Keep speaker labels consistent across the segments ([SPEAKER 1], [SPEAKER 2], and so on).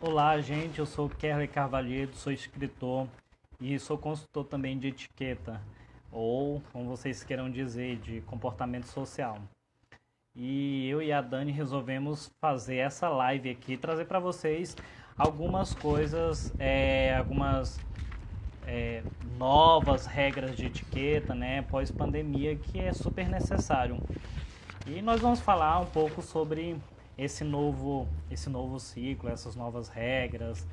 [SPEAKER 1] Olá, gente. Eu sou Kerley Carvalheiro, sou escritor e sou consultor também de etiqueta, ou, como vocês queiram dizer, de comportamento social. E eu e a Dani resolvemos fazer essa live aqui, trazer para vocês algumas coisas, algumas novas regras de etiqueta, né, pós-pandemia, que é super necessário. E nós vamos falar um pouco sobre esse novo ciclo, essas novas regras,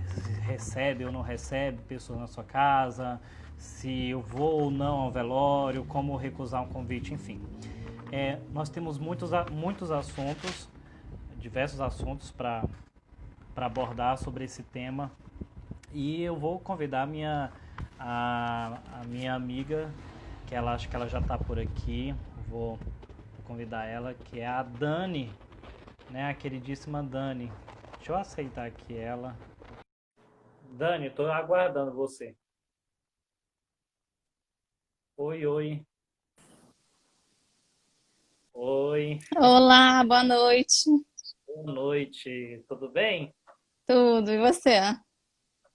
[SPEAKER 1] se recebe ou não recebe pessoas na sua casa, se eu vou ou não ao velório, como recusar um convite, enfim. Nós temos muitos assuntos, diversos assuntos para abordar sobre esse tema, e eu vou convidar a minha amiga, que ela acho que ela já está por aqui, vou convidar ela, que é a Dani, né, a queridíssima Dani. Deixa eu aceitar aqui ela. Dani, estou aguardando você. Oi, oi. Oi,
[SPEAKER 2] Olá, boa noite.
[SPEAKER 1] boa noite. Tudo bem?
[SPEAKER 2] Tudo, e você?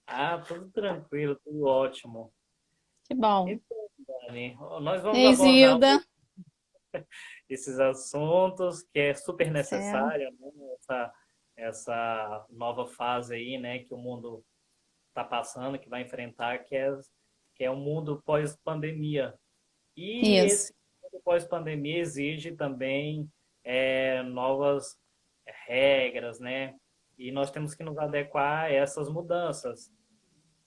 [SPEAKER 1] Ah, tudo tranquilo, tudo ótimo.
[SPEAKER 2] Que bom.
[SPEAKER 1] Então, Dani, nós vamos
[SPEAKER 2] Ei,
[SPEAKER 1] abordar
[SPEAKER 2] Zilda.
[SPEAKER 1] esses assuntos que é super
[SPEAKER 2] Céu.
[SPEAKER 1] necessário, né? Essa nova fase aí, né, que o mundo está passando, que vai enfrentar, que é o mundo pós-pandemia. E
[SPEAKER 2] Isso.
[SPEAKER 1] esse mundo pós-pandemia exige também novas regras, né? E nós temos que nos adequar a essas mudanças.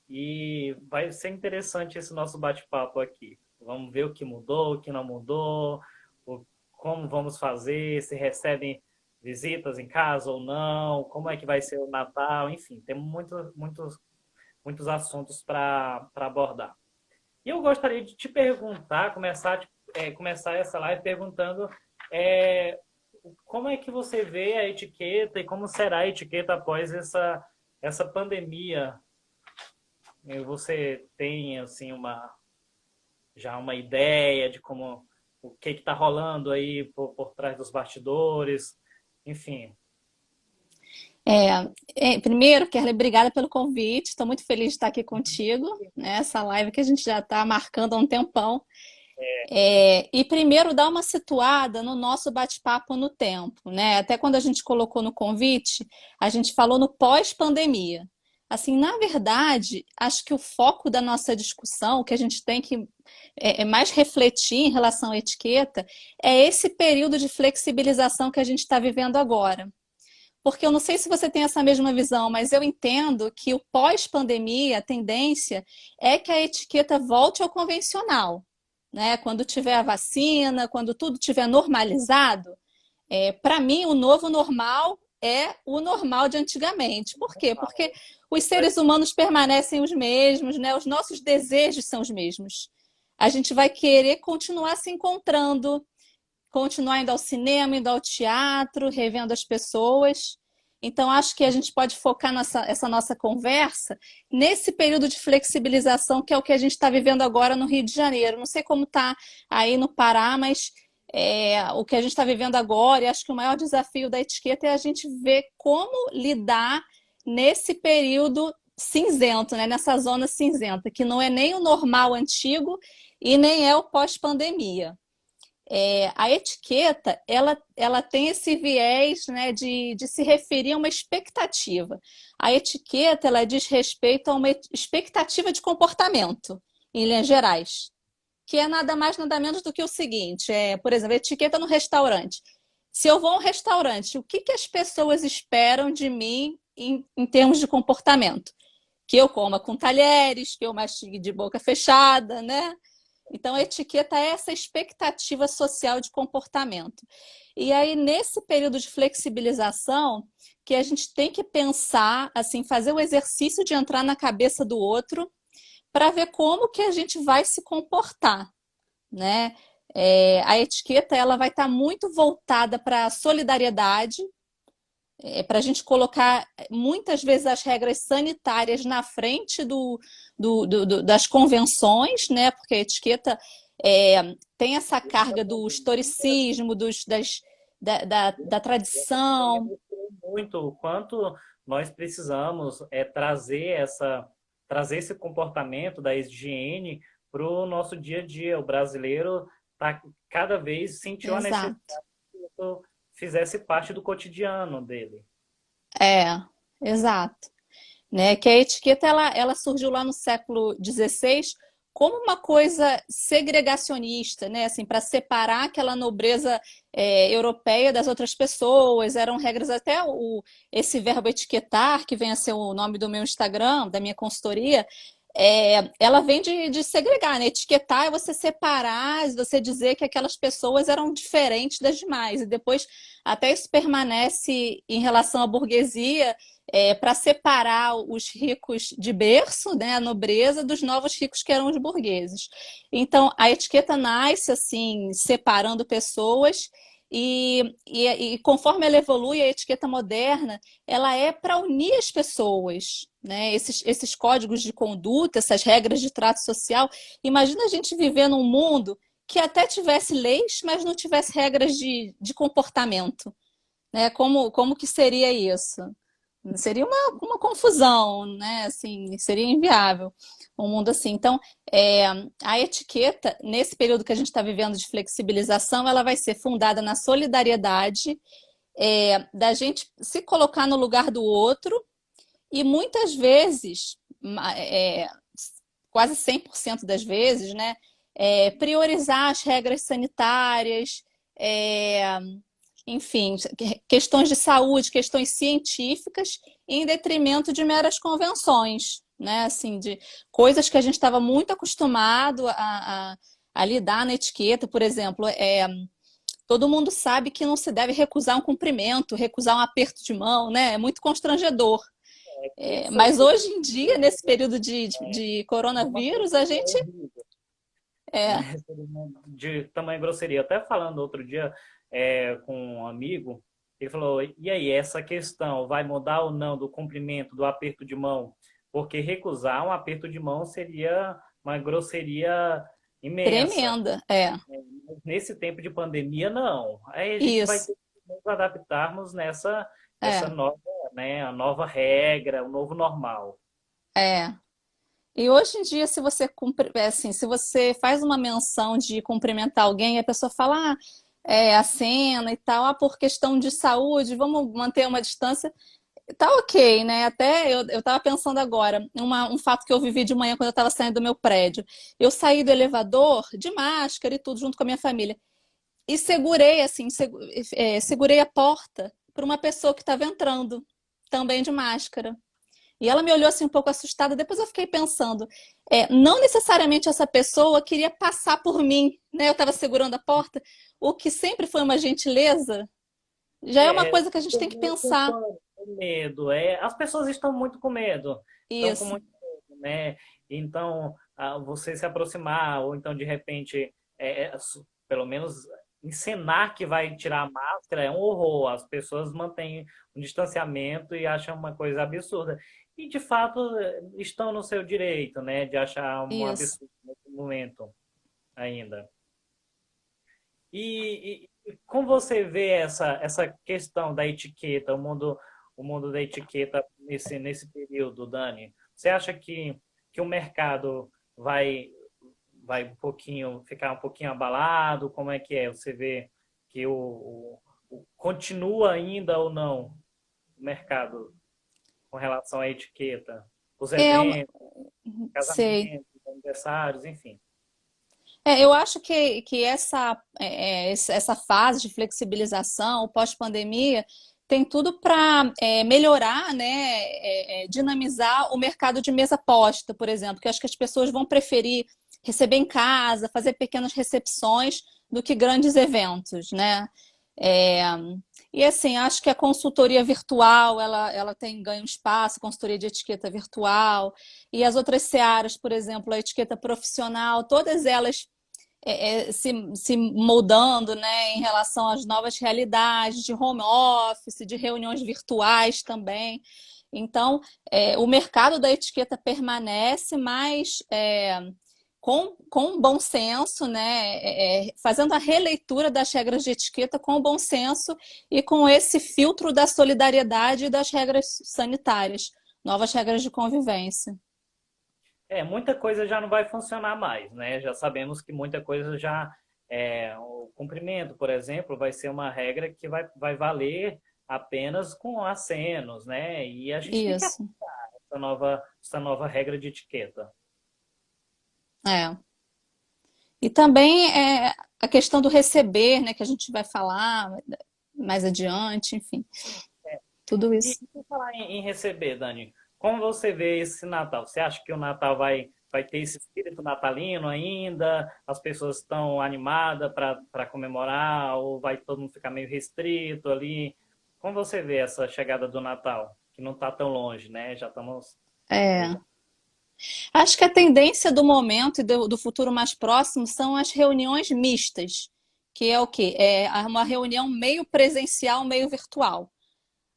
[SPEAKER 1] E vai ser interessante esse nosso bate-papo aqui. Vamos ver o que mudou, o que não mudou, como vamos fazer, se recebem visitas em casa ou não, como é que vai ser o Natal, enfim, tem muitos assuntos para abordar. E eu gostaria de te perguntar, começar essa live perguntando é, como é que você vê a etiqueta e como será a etiqueta após essa pandemia. Você tem assim já uma ideia de como o que está rolando aí por trás dos bastidores, enfim.
[SPEAKER 2] Primeiro, Kerly, obrigada pelo convite. Estou muito feliz de estar aqui contigo, né? Essa live que a gente já está marcando há um tempão. E primeiro, dar uma situada no nosso bate-papo no tempo, né? Até quando a gente colocou no convite, a gente falou no pós-pandemia. Assim, na verdade, acho que o foco da nossa discussão, que a gente tem que mais refletir em relação à etiqueta, é esse período de flexibilização que a gente está vivendo agora. Porque eu não sei se você tem essa mesma visão, mas eu entendo que o pós-pandemia, a tendência é que a etiqueta volte ao convencional, né? Quando tiver a vacina, quando tudo tiver normalizado, para mim o novo normal é o normal de antigamente. Por quê? Porque os seres humanos permanecem os mesmos, né? Os nossos desejos são os mesmos. A gente vai querer continuar se encontrando, continuar indo ao cinema, indo ao teatro, revendo as pessoas. Então, acho que a gente pode focar essa nossa conversa nesse período de flexibilização, que é o que a gente está vivendo agora no Rio de Janeiro. Não sei como está aí no Pará, mas o que a gente está vivendo agora, e acho que o maior desafio da etiqueta é a gente ver como lidar nesse período cinzento, né? Nessa zona cinzenta, que não é nem o normal antigo e nem é o pós-pandemia. A etiqueta ela tem esse viés, né, de se referir a uma expectativa. A etiqueta ela diz respeito a uma expectativa de comportamento, em linhas gerais, que é nada mais, nada menos do que o seguinte: por exemplo, etiqueta no restaurante. Se eu vou a um restaurante, o que as pessoas esperam de mim em termos de comportamento? Que eu coma com talheres, que eu mastigue de boca fechada, né? Então, a etiqueta é essa expectativa social de comportamento. E aí, nesse período de flexibilização, que a gente tem que pensar, assim, fazer o exercício de entrar na cabeça do outro para ver como que a gente vai se comportar, né? A etiqueta ela vai estar muito voltada para a solidariedade, para a gente colocar muitas vezes as regras sanitárias na frente das convenções, né? Porque a etiqueta tem essa carga do historicismo, da tradição.
[SPEAKER 1] Muito o quanto nós precisamos trazer esse comportamento da higiene para o nosso dia a dia. O brasileiro tá, cada vez sentiu a necessidade
[SPEAKER 2] Exato.
[SPEAKER 1] que isso fizesse parte do cotidiano dele.
[SPEAKER 2] É, exato. Né? Que a etiqueta ela surgiu lá no século XVI como uma coisa segregacionista, né? Assim, para separar aquela nobreza europeia das outras pessoas. Eram regras até esse verbo etiquetar, que vem a ser o nome do meu Instagram, da minha consultoria, ela vem de segregar, né? Etiquetar é você separar, você dizer que aquelas pessoas eram diferentes das demais. E depois até isso permanece em relação à burguesia, para separar os ricos de berço, né, a nobreza, dos novos ricos que eram os burgueses. Então, a etiqueta nasce assim, separando pessoas, e conforme ela evolui, a etiqueta moderna, ela é para unir as pessoas, né? Esses códigos de conduta, essas regras de trato social. Imagina a gente viver num mundo que até tivesse leis, mas não tivesse regras de comportamento, né? Como que seria isso? Seria uma confusão, né? Assim, seria inviável um mundo assim. Então, a etiqueta, nesse período que a gente está vivendo de flexibilização, ela vai ser fundada na solidariedade, da gente se colocar no lugar do outro e muitas vezes, quase 100% das vezes, né? Priorizar as regras sanitárias, é, enfim, questões de saúde, questões científicas, em detrimento de meras convenções, né? Assim, de coisas que a gente estava muito acostumado a lidar na etiqueta, por exemplo, todo mundo sabe que não se deve recusar um cumprimento, recusar um aperto de mão, né? É muito constrangedor.
[SPEAKER 1] Isso
[SPEAKER 2] Mas hoje em dia, nesse período de
[SPEAKER 1] é uma
[SPEAKER 2] coronavírus, a
[SPEAKER 1] coisa
[SPEAKER 2] gente
[SPEAKER 1] horrível,
[SPEAKER 2] é,
[SPEAKER 1] né? De tamanho grosseria. Até falando outro dia com um amigo, ele falou: e aí, essa questão vai mudar ou não do cumprimento, do aperto de mão? Porque recusar um aperto de mão seria uma grosseria imensa.
[SPEAKER 2] tremenda.
[SPEAKER 1] Nesse tempo de pandemia, não. Aí a gente vai
[SPEAKER 2] Isso.
[SPEAKER 1] ter que nos adaptarmos nessa
[SPEAKER 2] É,
[SPEAKER 1] nova, né, a nova regra, o novo normal.
[SPEAKER 2] é. E hoje em dia, se você assim, se você faz uma menção de cumprimentar alguém, a pessoa fala, a cena e tal, por questão de saúde, vamos manter uma distância. Tá ok, né? Até eu tava pensando agora, um fato que eu vivi de manhã quando eu estava saindo do meu prédio. Eu saí do elevador de máscara e tudo, junto com a minha família. E segurei, assim, segurei a porta para uma pessoa que estava entrando, também de máscara. E ela me olhou assim um pouco assustada. Depois eu fiquei pensando, não necessariamente essa pessoa queria passar por mim, né? Eu estava segurando a porta, o que sempre foi uma gentileza, já é uma
[SPEAKER 1] É,
[SPEAKER 2] coisa que a gente tem que
[SPEAKER 1] com
[SPEAKER 2] pensar.
[SPEAKER 1] pânico, com medo. As pessoas estão muito com medo, estão com
[SPEAKER 2] Isso,
[SPEAKER 1] muito medo, né? Então, você se aproximar, ou então, de repente, pelo menos encenar que vai tirar a máscara é um horror. As pessoas mantêm um distanciamento e acham uma coisa absurda. E, de fato, estão no seu direito, né? De achar um
[SPEAKER 2] isso.
[SPEAKER 1] absurdo nesse momento ainda. E como você vê essa questão da etiqueta, o mundo da etiqueta nesse período, Dani? Você acha que o mercado vai ficar um pouquinho abalado? Como é que é? Você vê que continua ainda ou não o mercado com relação à etiqueta? Os
[SPEAKER 2] É uma,
[SPEAKER 1] eventos,
[SPEAKER 2] sei.
[SPEAKER 1] casamentos, aniversários, enfim.
[SPEAKER 2] Eu acho que essa fase de flexibilização, o pós-pandemia, tem tudo para melhorar, né, dinamizar o mercado de mesa posta, por exemplo, que eu acho que as pessoas vão preferir receber em casa, fazer pequenas recepções do que grandes eventos, né? É, e assim, acho que a consultoria virtual ela tem ganho espaço, consultoria de etiqueta virtual, e as outras searas, por exemplo, a etiqueta profissional, todas elas se moldando, né, em relação às novas realidades de home office, de reuniões virtuais também. Então, o mercado da etiqueta permanece, mas com bom senso, né? Fazendo a releitura das regras de etiqueta com bom senso e com esse filtro da solidariedade e das regras sanitárias, novas regras de convivência.
[SPEAKER 1] Muita coisa já não vai funcionar mais, né? Já sabemos que muita coisa já. O cumprimento, por exemplo, vai ser uma regra que vai valer apenas com acenos, né? E a gente tem que
[SPEAKER 2] Isso.
[SPEAKER 1] aceitar essa nova regra de etiqueta.
[SPEAKER 2] É. E também a questão do receber, né, que a gente vai falar mais adiante, enfim, tudo
[SPEAKER 1] E
[SPEAKER 2] isso.
[SPEAKER 1] por falar em receber, Dani, como você vê esse Natal? Você acha que o Natal vai ter esse espírito natalino ainda? As pessoas estão animadas para comemorar? Ou vai todo mundo ficar meio restrito ali? Como você vê essa chegada do Natal? Que não está tão longe, né? Já estamos.
[SPEAKER 2] É. Acho que a tendência do momento e do futuro mais próximo são as reuniões mistas, que é o quê? É uma reunião meio presencial, meio virtual.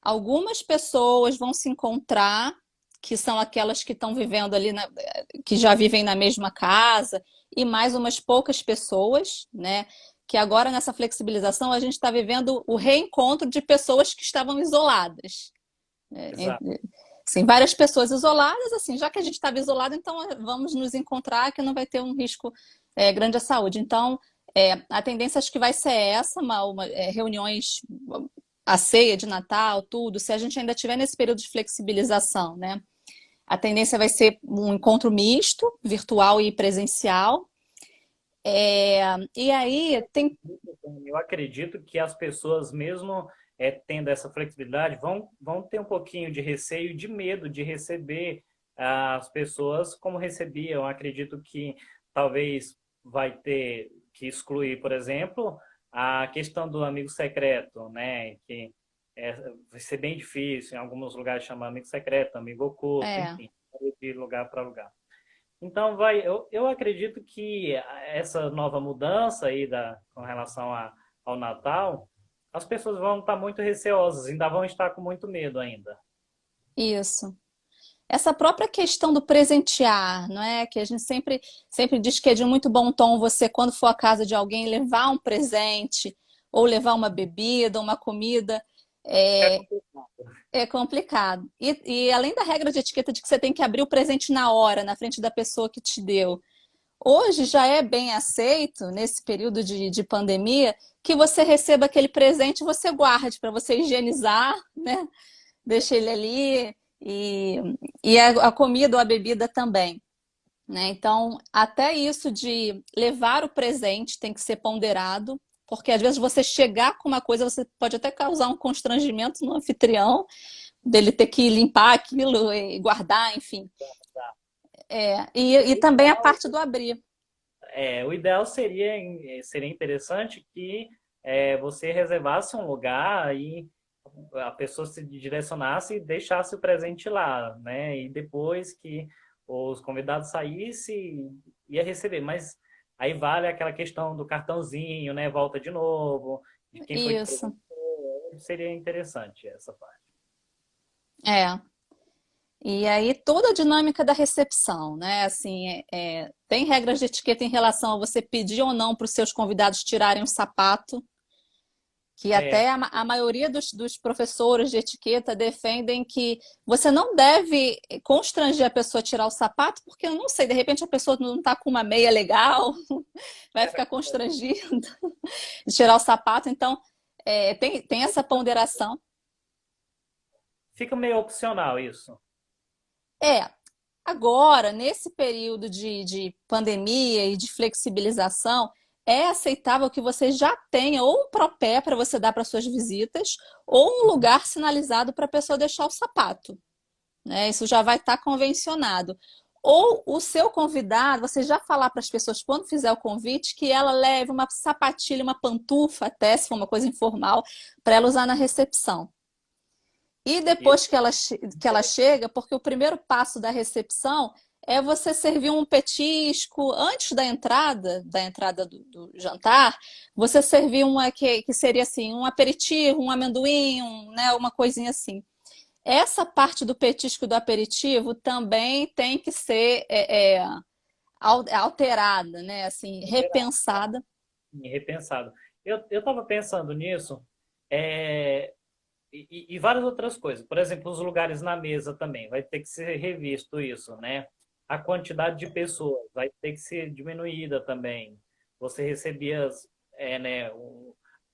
[SPEAKER 2] Algumas pessoas vão se encontrar, que são aquelas que estão vivendo ali, que já vivem na mesma casa, e mais umas poucas pessoas, né? Que agora nessa flexibilização a gente está vivendo o reencontro de pessoas que estavam isoladas.
[SPEAKER 1] Exato.
[SPEAKER 2] Sim, várias pessoas isoladas, assim, já que a gente estava isolado, então vamos nos encontrar que não vai ter um risco grande à saúde. Então, a tendência acho que vai ser essa, reuniões, a ceia de Natal, tudo, se a gente ainda estiver nesse período de flexibilização, né? A tendência vai ser um encontro misto, virtual e presencial. E aí tem.
[SPEAKER 1] Eu acredito que as pessoas, mesmo tendo essa flexibilidade, vão ter um pouquinho de receio, de medo de receber as pessoas como recebiam. Eu acredito que talvez vai ter que excluir, por exemplo, a questão do amigo secreto, né? Que vai ser bem difícil. Em alguns lugares chama amigo secreto, amigo oculto,
[SPEAKER 2] É,
[SPEAKER 1] enfim, de lugar para lugar. Então, eu acredito que essa nova mudança aí com relação ao Natal, as pessoas vão estar muito receosas, ainda vão estar com muito medo ainda.
[SPEAKER 2] isso. Essa própria questão do presentear, não é? Que a gente sempre diz que é de muito bom tom você, quando for à casa de alguém, levar um presente, ou levar uma bebida, uma comida.
[SPEAKER 1] É
[SPEAKER 2] É,
[SPEAKER 1] complicado.
[SPEAKER 2] é complicado. E além da regra de etiqueta de que você tem que abrir o presente na hora, na frente da pessoa que te deu, hoje já é bem aceito, nesse período de pandemia, que você receba aquele presente e você guarde para você higienizar, né? Deixa ele ali e, e a comida ou a bebida também, né? Então, até isso de levar o presente tem que ser ponderado, porque às vezes você chegar com uma coisa, você pode até causar um constrangimento no anfitrião, dele ter que limpar aquilo e guardar, enfim. E
[SPEAKER 1] O
[SPEAKER 2] também a
[SPEAKER 1] ideal,
[SPEAKER 2] parte do abrir.
[SPEAKER 1] o ideal seria interessante que você reservasse um lugar e a pessoa se direcionasse e deixasse o presente lá, né? E depois que os convidados saíssem, ia receber. Mas aí vale aquela questão do cartãozinho, né? Volta de novo, de quem foi que
[SPEAKER 2] Isso.
[SPEAKER 1] presenteou. Seria interessante essa parte.
[SPEAKER 2] É. E aí toda a dinâmica da recepção, né? Assim, tem regras de etiqueta em relação a você pedir ou não para os seus convidados tirarem o sapato, que
[SPEAKER 1] É,
[SPEAKER 2] até a maioria dos professores de etiqueta defendem que você não deve constranger a pessoa a tirar o sapato, porque eu não sei, de repente a pessoa não está com uma meia legal, vai ficar constrangida de tirar o sapato. Então, tem essa ponderação.
[SPEAKER 1] fica meio opcional isso.
[SPEAKER 2] É, agora, nesse período de pandemia e de flexibilização, é aceitável que você já tenha ou um propé para você dar para suas visitas, ou um lugar sinalizado para a pessoa deixar o sapato, né? Isso já vai estar convencionado. Ou o seu convidado, você já falar para as pessoas quando fizer o convite que ela leve uma sapatilha, uma pantufa, até se for uma coisa informal, para ela usar na recepção. E
[SPEAKER 1] Isso
[SPEAKER 2] depois que ela chega, porque o primeiro passo da recepção é você servir um petisco antes da entrada do jantar, você servir uma que seria assim, um aperitivo, um amendoim, né, uma coisinha assim. Essa parte do petisco e do aperitivo também tem que ser alterada, né? Assim, repensada.
[SPEAKER 1] Repensado. Eu estava pensando nisso, é, e várias outras coisas. Por exemplo, os lugares na mesa também. Vai ter que ser revisto isso, né? A quantidade de pessoas vai ter que ser diminuída também. Você recebia, né,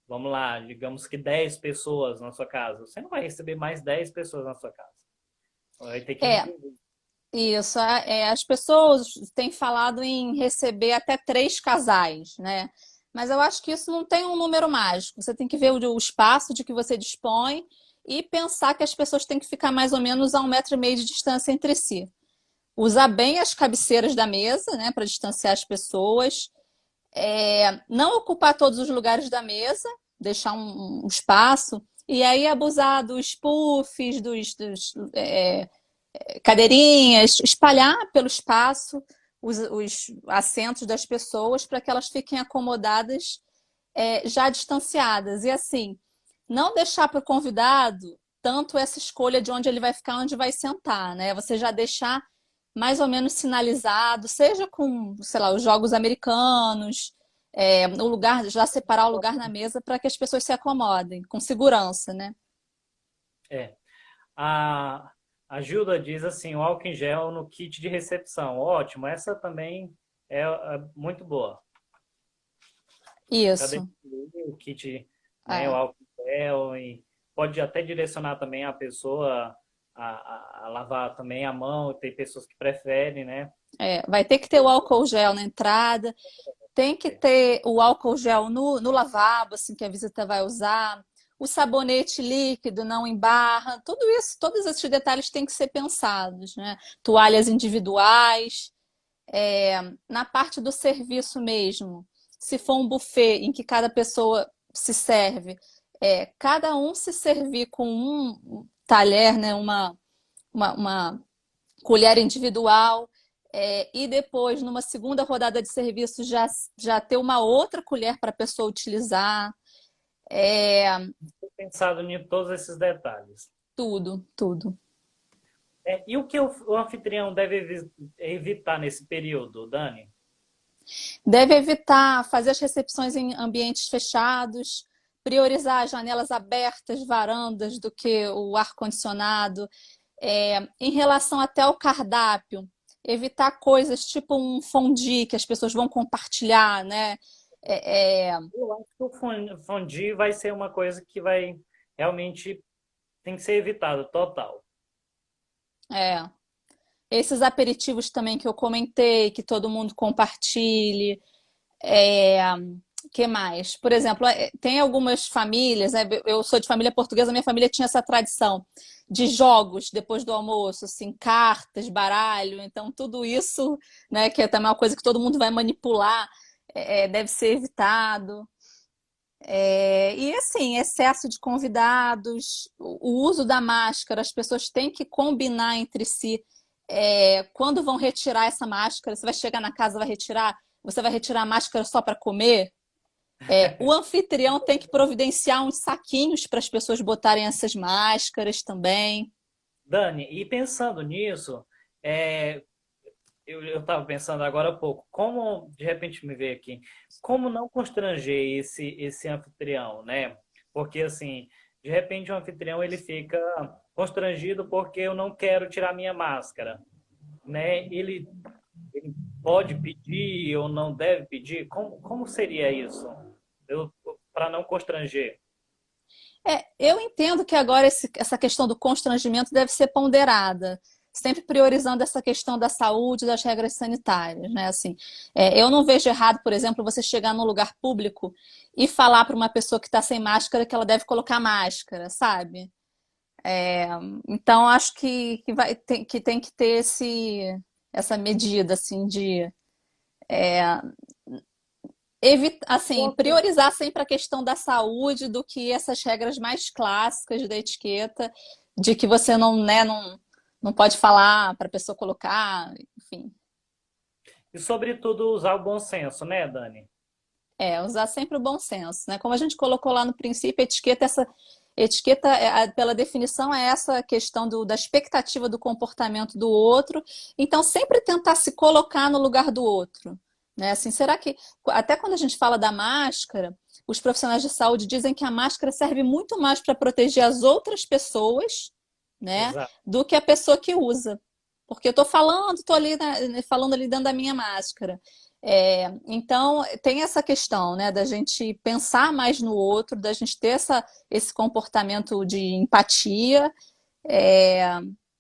[SPEAKER 1] vamos lá, digamos que 10 pessoas na sua casa. Você não vai receber mais 10 pessoas na sua casa. Vai ter que
[SPEAKER 2] É,
[SPEAKER 1] reduzir.
[SPEAKER 2] isso. As pessoas têm falado em receber até 3 casais, né? Mas eu acho que isso não tem um número mágico. Você tem que ver o espaço de que você dispõe e pensar que as pessoas têm que ficar mais ou menos a 1,5 metro de distância entre si. Usar bem as cabeceiras da mesa, né, para distanciar as pessoas. Não ocupar todos os lugares da mesa, deixar um espaço. E aí abusar dos puffs, cadeirinhas, espalhar pelo espaço os assentos das pessoas para que elas fiquem acomodadas, já distanciadas. E assim, não deixar para o convidado tanto essa escolha de onde ele vai ficar, onde vai sentar, né? Você já deixar mais ou menos sinalizado, seja com, sei lá, os jogos americanos, o lugar, já separar o lugar na mesa para que as pessoas se acomodem, com segurança, né?
[SPEAKER 1] É. A, a Gilda diz assim, o álcool em gel no kit de recepção. Ótimo, essa também é muito boa. Já
[SPEAKER 2] Isso.
[SPEAKER 1] definiu o kit, né, o
[SPEAKER 2] É.
[SPEAKER 1] álcool em gel, e pode até direcionar também a pessoa a lavar também a mão. Tem pessoas que preferem, né?
[SPEAKER 2] Vai ter que ter o álcool gel na entrada, tem que ter o álcool gel no lavabo, assim, que a visita vai usar, o sabonete líquido, não em barra, tudo isso, todos esses detalhes têm que ser pensados, né? Toalhas individuais, na parte do serviço mesmo, se for um buffet em que cada pessoa se serve, cada um se servir com um talher, né? Uma colher individual, e depois, numa segunda rodada de serviço, já ter uma outra colher para a pessoa utilizar. É,
[SPEAKER 1] Tô pensado em todos esses detalhes.
[SPEAKER 2] tudo, tudo.
[SPEAKER 1] E o que o anfitrião deve evitar nesse período, Dani?
[SPEAKER 2] Deve evitar fazer as recepções em ambientes fechados, priorizar as janelas abertas, varandas, do que o ar-condicionado. Em relação até ao cardápio, evitar coisas tipo um fondue que as pessoas vão compartilhar, né? É, é,
[SPEAKER 1] Eu acho que o fondue vai ser uma coisa que vai realmente tem que ser evitado total.
[SPEAKER 2] é. Esses aperitivos também que eu comentei, que todo mundo compartilhe. É, que mais? Por exemplo, tem algumas famílias, né? Eu sou de família portuguesa, minha família tinha essa tradição de jogos depois do almoço, assim, cartas, baralho, então tudo isso, né, que é também uma coisa que todo mundo vai manipular, deve ser evitado. E assim, excesso de convidados, o uso da máscara, as pessoas têm que combinar entre si, quando vão retirar essa máscara. Você vai chegar na casa, vai retirar, você vai retirar a máscara só para comer? O anfitrião tem que providenciar uns saquinhos para as pessoas botarem essas máscaras também.
[SPEAKER 1] Dani, e pensando nisso, é, eu estava pensando agora há pouco, como, de repente me veio aqui, como não constranger esse anfitrião, né? Porque, assim, de repente o anfitrião ele fica constrangido porque eu não quero tirar minha máscara, né? Ele pode pedir ou não deve pedir? Como seria isso? Para não constranger.
[SPEAKER 2] Eu entendo que agora essa questão do constrangimento deve ser ponderada, sempre priorizando essa questão da saúde e das regras sanitárias, né? Assim, eu não vejo errado, por exemplo, você chegar num lugar público e falar para uma pessoa que está sem máscara que ela deve colocar máscara, sabe? Então, acho que tem que ter essa medida, assim, de assim, priorizar sempre a questão da saúde do que essas regras mais clássicas da etiqueta, de que você não, né, não pode falar para a pessoa colocar, enfim.
[SPEAKER 1] E, sobretudo, usar o bom senso, né, Dani?
[SPEAKER 2] Usar sempre o bom senso, né? Como a gente colocou lá no princípio, a etiqueta Etiqueta, pela definição, é essa questão da expectativa do comportamento do outro. Então, sempre tentar se colocar no lugar do outro. Né? Assim, será que, até quando a gente fala da máscara, os profissionais de saúde dizem que a máscara serve muito mais para proteger as outras pessoas, né,
[SPEAKER 1] Exato.
[SPEAKER 2] do que a pessoa que usa. Porque eu estou falando, estou ali, falando ali dentro da minha máscara. Então, tem essa questão, né, da gente pensar mais no outro, da gente ter esse comportamento de empatia, é,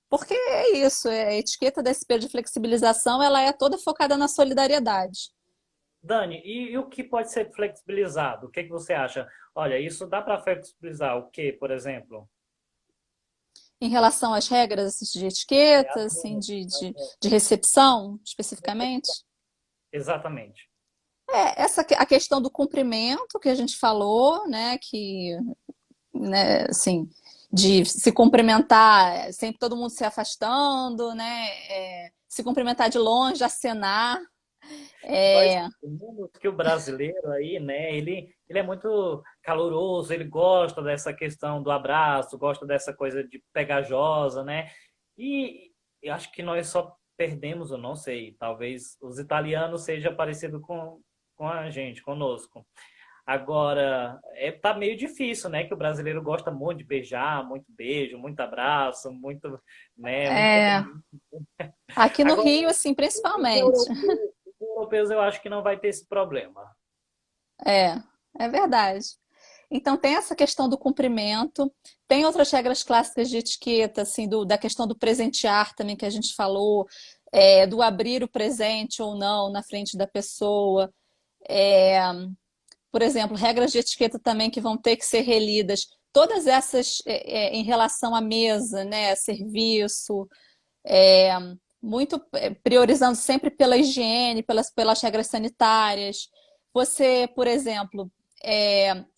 [SPEAKER 2] porque é isso, a etiqueta da SP de flexibilização, ela é toda focada na solidariedade.
[SPEAKER 1] Dani, e o que pode ser flexibilizado? O que que você acha? Olha, isso dá para flexibilizar o que, por exemplo?
[SPEAKER 2] Em relação às regras de etiqueta,
[SPEAKER 1] As
[SPEAKER 2] assim,
[SPEAKER 1] normas,
[SPEAKER 2] de recepção, especificamente,
[SPEAKER 1] exatamente.
[SPEAKER 2] a questão do cumprimento que a gente falou, né, que, né, assim, de se cumprimentar, sempre todo mundo se afastando, né, se cumprimentar de longe, acenar,
[SPEAKER 1] Nós
[SPEAKER 2] é,
[SPEAKER 1] sabemos que o brasileiro aí, né, ele é muito caloroso, ele gosta dessa questão do abraço, gosta dessa coisa de pegajosa, né? E eu acho que nós só perdemos, eu não sei, talvez os italianos seja parecido com a gente, conosco. Agora, tá meio difícil, né? Que o brasileiro gosta muito de beijar, muito beijo, muito abraço, muito, né, muito
[SPEAKER 2] é,
[SPEAKER 1] carinho.
[SPEAKER 2] aqui no
[SPEAKER 1] Agora,
[SPEAKER 2] Rio, assim,
[SPEAKER 1] os
[SPEAKER 2] principalmente.
[SPEAKER 1] europeus, os europeus eu acho que não vai ter esse problema.
[SPEAKER 2] É, é verdade. Então tem essa questão do cumprimento, tem outras regras clássicas de etiqueta, assim, da questão do presentear também que a gente falou, do abrir o presente ou não na frente da pessoa. É, por exemplo, regras de etiqueta também que vão ter que ser relidas. Todas essas em relação à mesa, né, serviço, é, muito priorizando sempre pela higiene, pelas regras sanitárias. Você, por exemplo,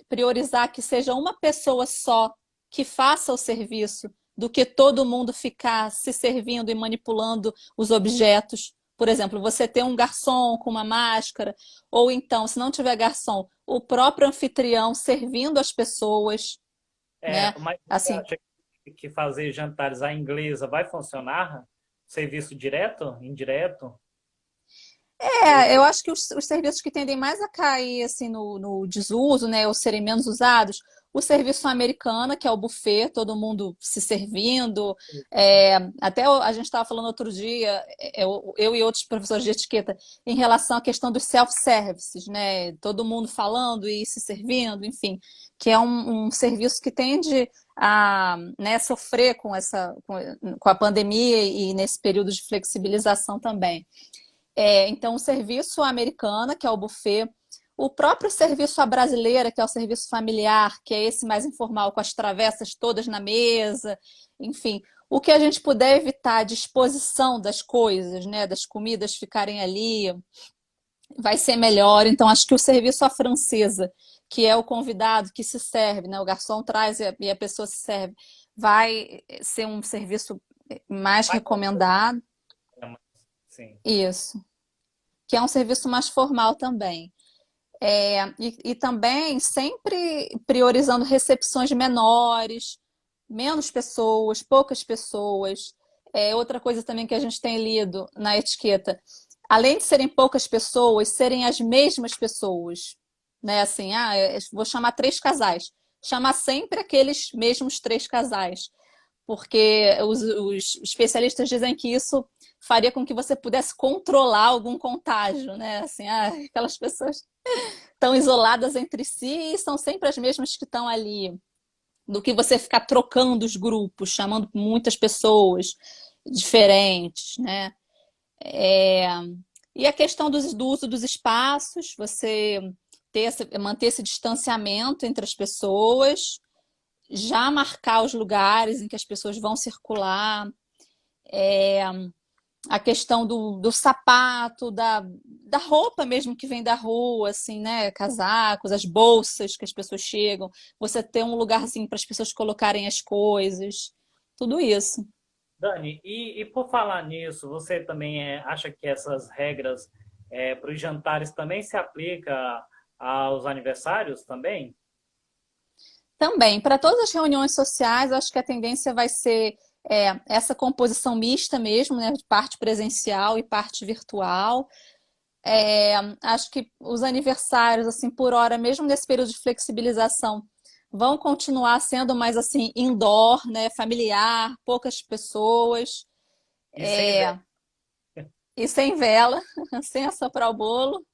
[SPEAKER 2] priorizar que seja uma pessoa só que faça o serviço, do que todo mundo ficar se servindo e manipulando os objetos. Por exemplo, você ter um garçom com uma máscara, ou então, se não tiver garçom, o próprio anfitrião servindo as pessoas, né?
[SPEAKER 1] Mas você
[SPEAKER 2] Assim,
[SPEAKER 1] acha que fazer jantares à inglesa vai funcionar? Serviço direto, indireto?
[SPEAKER 2] eu acho que os serviços que tendem mais a cair assim no desuso, né, ou serem menos usados, o serviço americano, que é o buffet, todo mundo se servindo. A gente estava falando outro dia, eu e outros professores de etiqueta, em relação à questão dos self-services, né? Todo mundo falando e se servindo, enfim, que é um serviço que tende a, né, sofrer com a pandemia e nesse período de flexibilização também. Então, o serviço americana, que é o buffet, o próprio serviço à brasileira, que é o serviço familiar, que é esse mais informal, com as travessas todas na mesa, enfim, o que a gente puder evitar a disposição das coisas, né, das comidas ficarem ali, vai ser melhor. Então, acho que o serviço à francesa, que é o convidado que se serve, né, o garçom traz e a pessoa se serve, vai ser um serviço mais
[SPEAKER 1] Vai
[SPEAKER 2] recomendado.
[SPEAKER 1] funcionar, sim.
[SPEAKER 2] Isso, que é um serviço mais formal também. E também sempre priorizando recepções menores, menos pessoas, poucas pessoas. Outra coisa também que a gente tem lido na etiqueta, além de serem poucas pessoas, serem as mesmas pessoas. Né? Assim, vou chamar 3 casais. Chamar sempre aqueles mesmos 3 casais, porque os especialistas dizem que isso faria com que você pudesse controlar algum contágio, né? Assim, aquelas pessoas estão isoladas entre si e são sempre as mesmas que estão ali, do que você ficar trocando os grupos, chamando muitas pessoas diferentes, né? É, E a questão do uso dos espaços, você manter esse distanciamento entre as pessoas, já marcar os lugares em que as pessoas vão circular, a questão do sapato, da roupa mesmo que vem da rua, assim, né? Casacos, as bolsas que as pessoas chegam, você ter um lugarzinho para as pessoas colocarem as coisas, tudo isso.
[SPEAKER 1] Dani, e por falar nisso, você também acha que essas regras para os jantares também se aplica aos aniversários também?
[SPEAKER 2] Também, para todas as reuniões sociais, acho que a tendência vai ser essa composição mista mesmo, né, de parte presencial e parte virtual. Acho que os aniversários, assim, por hora, mesmo nesse período de flexibilização, vão continuar sendo mais assim, indoor, né, familiar, poucas pessoas,
[SPEAKER 1] E sem
[SPEAKER 2] é, e sem vela, sem assoprar o bolo,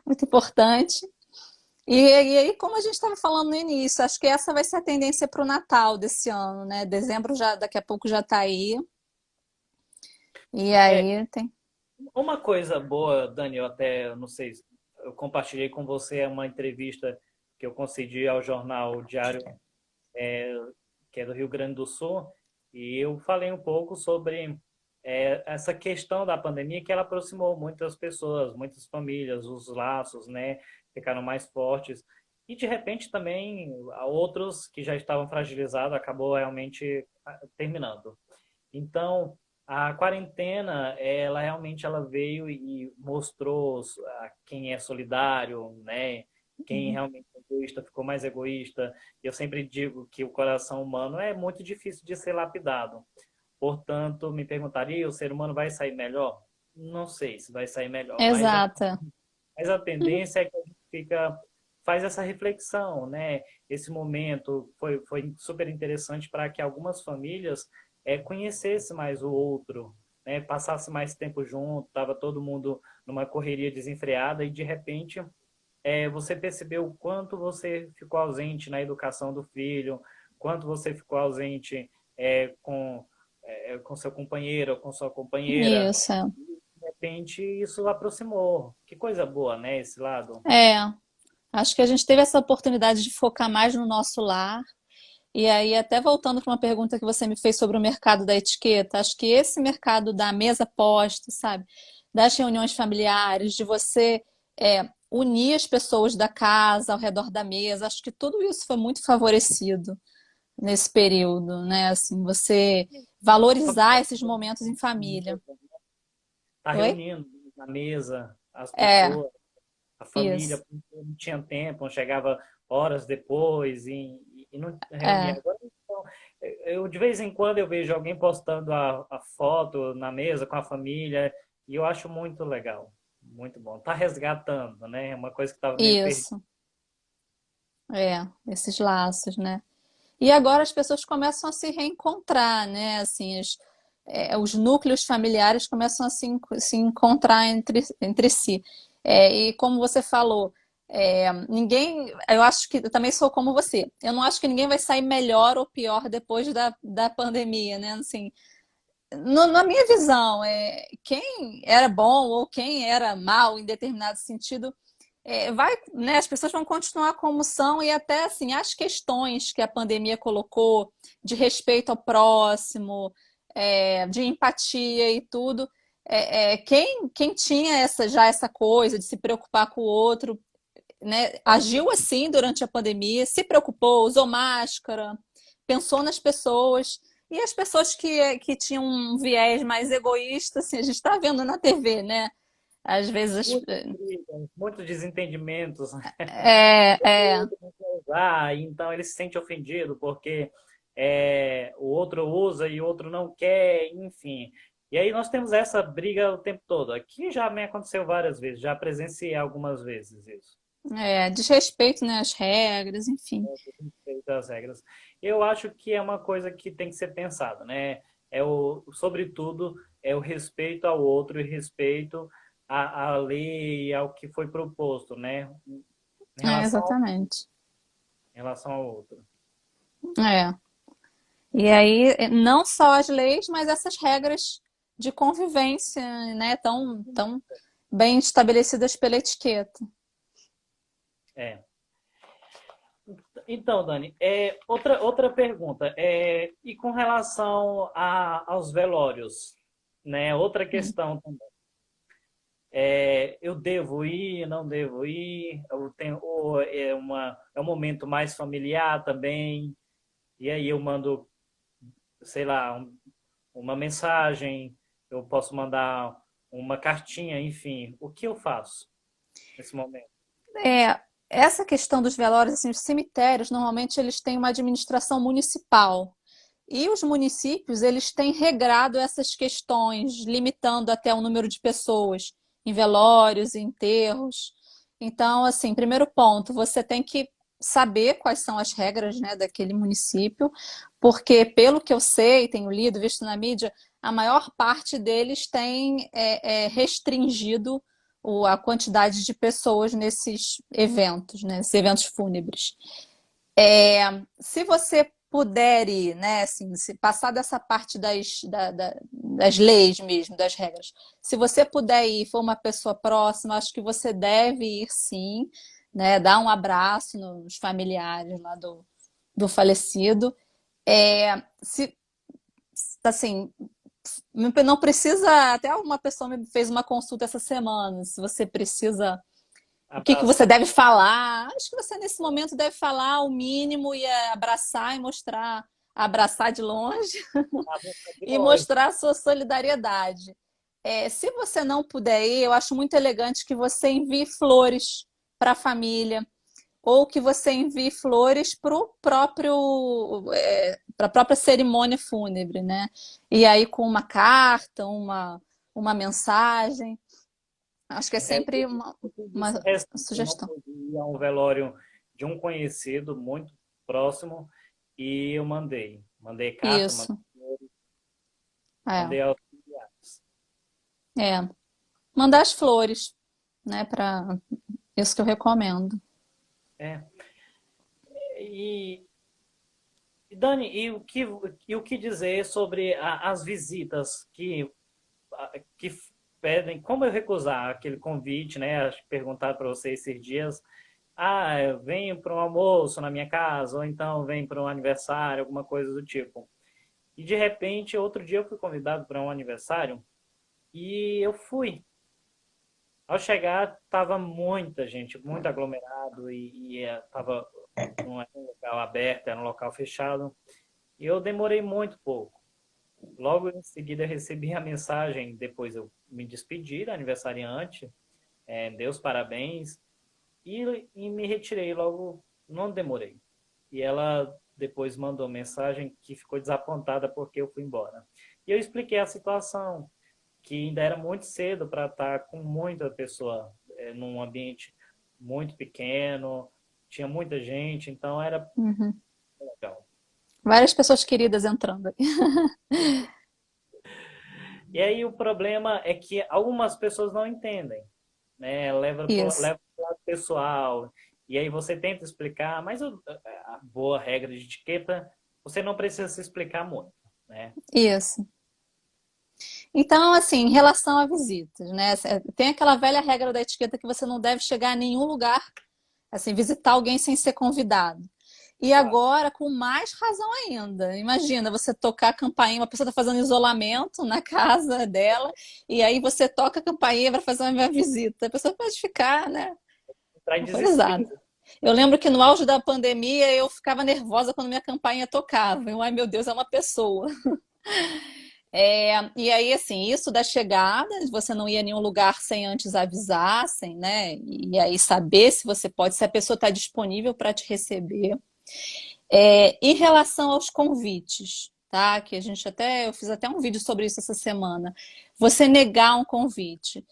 [SPEAKER 2] muito importante. E aí, como a gente estava falando no início, acho que essa vai ser a tendência para o Natal desse ano, né? Dezembro já, daqui a pouco já está aí. E
[SPEAKER 1] É,
[SPEAKER 2] aí tem.
[SPEAKER 1] uma coisa boa, Dani, eu até, eu não sei, eu compartilhei com você uma entrevista que eu concedi ao jornal Diário, que é do Rio Grande do Sul, e eu falei um pouco sobre essa questão da pandemia, que ela aproximou muitas pessoas, muitas famílias, os laços, né, ficaram mais fortes. E de repente também outros que já estavam fragilizados acabou realmente terminando. Então, a quarentena, ela realmente ela veio e mostrou quem é solidário, né? Quem realmente é egoísta ficou mais egoísta. Eu sempre digo que o coração humano é muito difícil de ser lapidado. Portanto, me perguntaria, o ser humano vai sair melhor? Não sei se vai sair melhor,
[SPEAKER 2] Exata.
[SPEAKER 1] mas a tendência é que a gente faz essa reflexão, né? Esse momento foi super interessante para que algumas famílias conhecessem mais o outro, né? Passasse mais tempo junto, estava todo mundo numa correria desenfreada e de repente você percebeu o quanto você ficou ausente na educação do filho, quanto você ficou ausente com seu companheiro ou com sua companheira.
[SPEAKER 2] Isso.
[SPEAKER 1] De repente, isso aproximou. Que coisa boa, né? Esse lado.
[SPEAKER 2] É. Acho que a gente teve essa oportunidade de focar mais no nosso lar. E aí, até voltando para uma pergunta que você me fez sobre o mercado da etiqueta, acho que esse mercado da mesa posta, sabe? Das reuniões familiares, de você unir as pessoas da casa ao redor da mesa, acho que tudo isso foi muito favorecido nesse período, né? Assim, você valorizar esses momentos em família.
[SPEAKER 1] Tá
[SPEAKER 2] Oi?
[SPEAKER 1] reunindo na mesa as
[SPEAKER 2] É,
[SPEAKER 1] pessoas, a família,
[SPEAKER 2] isso.
[SPEAKER 1] porque não tinha tempo, chegava horas depois e não reunia.
[SPEAKER 2] É,
[SPEAKER 1] Agora, então, eu de vez em quando eu vejo alguém postando a foto na mesa com a família e eu acho muito legal, muito bom. Tá resgatando, né? É uma coisa que estava meio perdida.
[SPEAKER 2] isso. Esses laços, né? E agora as pessoas começam a se reencontrar, né? Assim, os núcleos familiares começam a se encontrar entre si. E como você falou, ninguém. Eu acho que eu também sou como você. Eu não acho que ninguém vai sair melhor ou pior depois da pandemia, né? Assim, na minha visão, quem era bom ou quem era mal em determinado sentido né, as pessoas vão continuar como são e até assim, as questões que a pandemia colocou de respeito ao próximo, de empatia e tudo, quem tinha já essa coisa de se preocupar com o outro, né, agiu assim durante a pandemia, se preocupou, usou máscara, pensou nas pessoas. E as pessoas que tinham um viés mais egoísta, assim, a gente está vendo na TV, né? Às vezes.
[SPEAKER 1] Muitas brigas, muitos desentendimentos, né?
[SPEAKER 2] É,
[SPEAKER 1] O
[SPEAKER 2] é,
[SPEAKER 1] outro não quer usar, então ele se sente ofendido porque o outro usa e o outro não quer, enfim. E aí nós temos essa briga o tempo todo. Aqui já me aconteceu várias vezes, já presenciei algumas vezes isso,
[SPEAKER 2] desrespeito, né, às regras, enfim.
[SPEAKER 1] respeito às regras. Eu acho que é uma coisa que tem que ser pensada, né? Sobretudo, é o respeito ao outro e respeito à lei e ao que foi proposto, né? Em relação ao,
[SPEAKER 2] Exatamente.
[SPEAKER 1] em relação ao outro.
[SPEAKER 2] É. E aí, não só as leis, mas essas regras de convivência, né, tão bem estabelecidas pela etiqueta.
[SPEAKER 1] É. Então, Dani, outra pergunta. E com relação aos velórios, né? Outra
[SPEAKER 2] Hum.
[SPEAKER 1] questão também. Eu devo ir, não devo ir? Ou é um momento mais familiar também? E aí eu mando, sei lá, uma mensagem, eu posso mandar uma cartinha, enfim. O que eu faço nesse momento?
[SPEAKER 2] essa questão dos velórios, assim, os cemitérios, normalmente eles têm uma administração municipal. E os municípios, eles têm regrado essas questões, limitando até o número de pessoas em velórios, em enterros. Então, assim, primeiro ponto, você tem que saber quais são as regras, né, daquele município, porque, pelo que eu sei, tenho lido, visto na mídia, a maior parte deles tem restringido a quantidade de pessoas nesses eventos, né, nesses eventos fúnebres. Se você puder ir, né, assim, se passar dessa parte das leis mesmo, das regras, se você puder ir, for uma pessoa próxima, acho que você deve ir sim, né, dar um abraço nos familiares lá do falecido. Se, assim, não precisa, até uma pessoa me fez uma consulta essa semana, se você precisa o que que você
[SPEAKER 1] Abraçar,
[SPEAKER 2] deve falar? Acho que você, nesse momento, deve falar o mínimo e abraçar e mostrar, abraçar de longe
[SPEAKER 1] abraçar de
[SPEAKER 2] e
[SPEAKER 1] longe.
[SPEAKER 2] mostrar a sua solidariedade. Se você não puder ir, eu acho muito elegante que você envie flores para a família ou que você envie flores para o próprio, para a própria cerimônia fúnebre, né? E aí com uma carta, uma mensagem. Acho que é
[SPEAKER 1] É,
[SPEAKER 2] sempre
[SPEAKER 1] eu fiz isso
[SPEAKER 2] uma
[SPEAKER 1] recente, eu não
[SPEAKER 2] sugestão.
[SPEAKER 1] pude ir a um velório de um conhecido muito próximo e eu mandei carta,
[SPEAKER 2] Isso. É,
[SPEAKER 1] mandei auxiliares.
[SPEAKER 2] é. Mandar as flores, né? Para isso que eu recomendo.
[SPEAKER 1] É. E, Dani, e o que dizer sobre as visitas que pedem? Como eu recusar aquele convite, né? Acho que perguntar para você esses dias. Ah, eu venho para um almoço na minha casa, ou então venho para um aniversário, alguma coisa do tipo. E de repente, outro dia eu fui convidado para um aniversário e eu fui. Ao chegar, estava muita gente, muito aglomerado e estava não era um local aberto, era um local fechado. E eu demorei muito pouco. Logo em seguida, eu recebi a mensagem. Depois eu me despedi da aniversariante, dei os parabéns e me retirei logo. Não demorei. E ela depois mandou mensagem que ficou desapontada porque eu fui embora. E eu expliquei a situação, que ainda era muito cedo para estar com muita pessoa num ambiente muito pequeno, tinha muita gente, então era
[SPEAKER 2] Uhum.
[SPEAKER 1] legal.
[SPEAKER 2] Várias pessoas queridas entrando aí.
[SPEAKER 1] E aí o problema é que algumas pessoas não entendem, né?
[SPEAKER 2] Isso.
[SPEAKER 1] Leva pro lado pessoal. E aí você tenta explicar, mas a boa regra de etiqueta, você não precisa se explicar muito, né?
[SPEAKER 2] Isso. Então, assim, em relação a visitas, né? Tem aquela velha regra da etiqueta que você não deve chegar a nenhum lugar, assim, visitar alguém sem ser convidado. E
[SPEAKER 1] Claro.
[SPEAKER 2] agora, com mais razão ainda. Imagina você tocar a campainha, uma pessoa está fazendo isolamento na casa dela, e aí você toca a campainha para fazer uma visita. A pessoa pode ficar, né,
[SPEAKER 1] Entrar em
[SPEAKER 2] horrorizada.
[SPEAKER 1] desespero.
[SPEAKER 2] Eu lembro que no auge da pandemia eu ficava nervosa quando minha campainha tocava. Eu, ai meu Deus, é uma pessoa. E aí, assim, isso da chegada, você não ir a nenhum lugar sem antes avisar, sem, né? E aí saber se você pode, se a pessoa está disponível para te receber. Em relação aos convites, tá? Que a gente até, eu fiz até um vídeo sobre isso essa semana. Você negar um convite.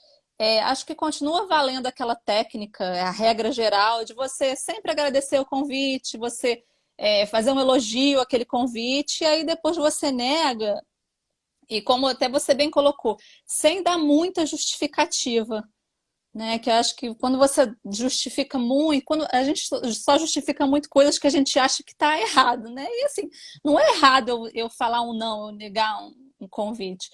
[SPEAKER 2] Acho que continua valendo aquela técnica, a regra geral de você sempre agradecer o convite, você fazer um elogio àquele convite, e aí depois você nega, e como até você bem colocou, sem dar muita justificativa, né? Que eu acho que quando você justifica muito, quando a gente só justifica muito coisas que a gente acha que está errado, né? E assim, não é errado eu falar um não, eu negar um convite.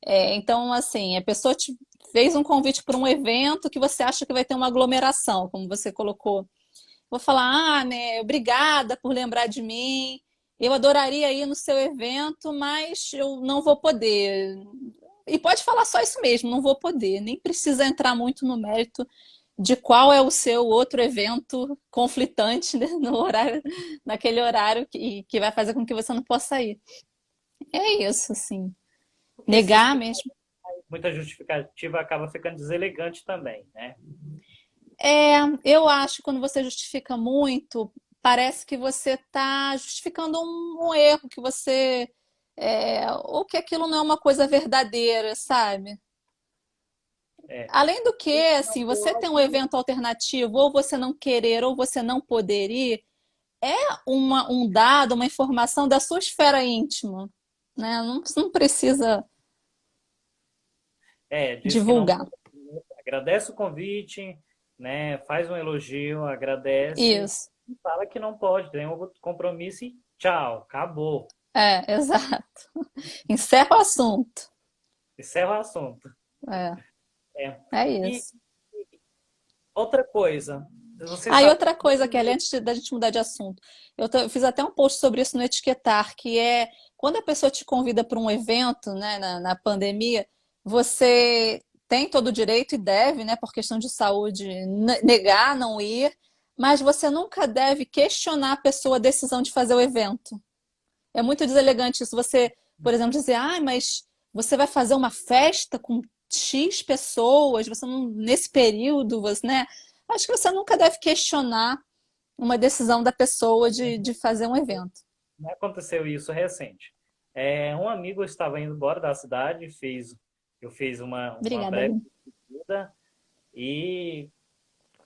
[SPEAKER 2] Então, assim, a pessoa te fez um convite para um evento que você acha que vai ter uma aglomeração, como você colocou. Vou falar, ah, né, obrigada por lembrar de mim. Eu adoraria ir no seu evento, mas eu não vou poder. E pode falar só isso mesmo, não vou poder. Nem precisa entrar muito no mérito de qual é o seu outro evento conflitante, né, no horário, naquele horário que vai fazer com que você não possa ir. É isso, assim.
[SPEAKER 1] Porque se
[SPEAKER 2] Negar
[SPEAKER 1] explicar
[SPEAKER 2] mesmo.
[SPEAKER 1] muita justificativa acaba ficando deselegante também, né?
[SPEAKER 2] Eu acho que quando você justifica muito, parece que você está justificando um erro, que você. Ou que aquilo não é uma coisa verdadeira, sabe?
[SPEAKER 1] É,
[SPEAKER 2] Além do que,
[SPEAKER 1] isso não
[SPEAKER 2] assim, você tem um
[SPEAKER 1] pode.
[SPEAKER 2] evento alternativo, ou você não querer, ou você não poder ir, é um dado, uma informação da sua esfera íntima, né? Não precisa
[SPEAKER 1] Diz que não
[SPEAKER 2] divulgar.
[SPEAKER 1] pode. Agradece o convite, né? Faz um elogio, agradece
[SPEAKER 2] Isso.
[SPEAKER 1] e fala que não pode, tem um compromisso e tchau, acabou.
[SPEAKER 2] Exato. Encerra o assunto.
[SPEAKER 1] Encerra o assunto.
[SPEAKER 2] É,
[SPEAKER 1] É.
[SPEAKER 2] é
[SPEAKER 1] E
[SPEAKER 2] isso.
[SPEAKER 1] outra coisa, você
[SPEAKER 2] E
[SPEAKER 1] sabe.
[SPEAKER 2] outra coisa, Kelly, da gente mudar de assunto, eu fiz até um post sobre isso no Etiquetar, que é quando a pessoa te convida para um evento, né, na pandemia, você tem todo o direito e deve, né, por questão de saúde, negar, não ir, mas você nunca deve questionar a pessoa a decisão de fazer o evento. É muito deselegante isso. Você, por exemplo, dizer, mas você vai fazer uma festa com X pessoas, você não, nesse período, você, né? Acho que você nunca deve questionar uma decisão da pessoa de fazer um evento.
[SPEAKER 1] Aconteceu isso recente. Um amigo estava indo embora da cidade, eu fiz uma
[SPEAKER 2] Obrigada,
[SPEAKER 1] breve
[SPEAKER 2] Aline.
[SPEAKER 1] despedida e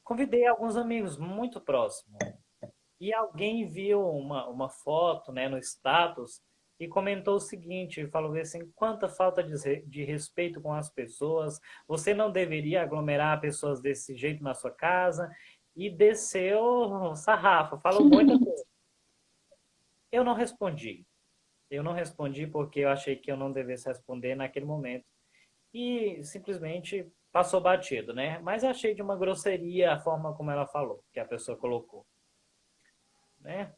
[SPEAKER 1] convidei alguns amigos muito próximos. E alguém viu uma foto, né, no status e comentou o seguinte, falou assim, quanta falta de respeito com as pessoas, você não deveria aglomerar pessoas desse jeito na sua casa, e desceu sarrafa, falou muita coisa. Eu não respondi. Eu não respondi porque eu achei que eu não devesse responder naquele momento. E simplesmente passou batido, né? Mas achei de uma grosseria a forma como ela falou, que a pessoa colocou, né?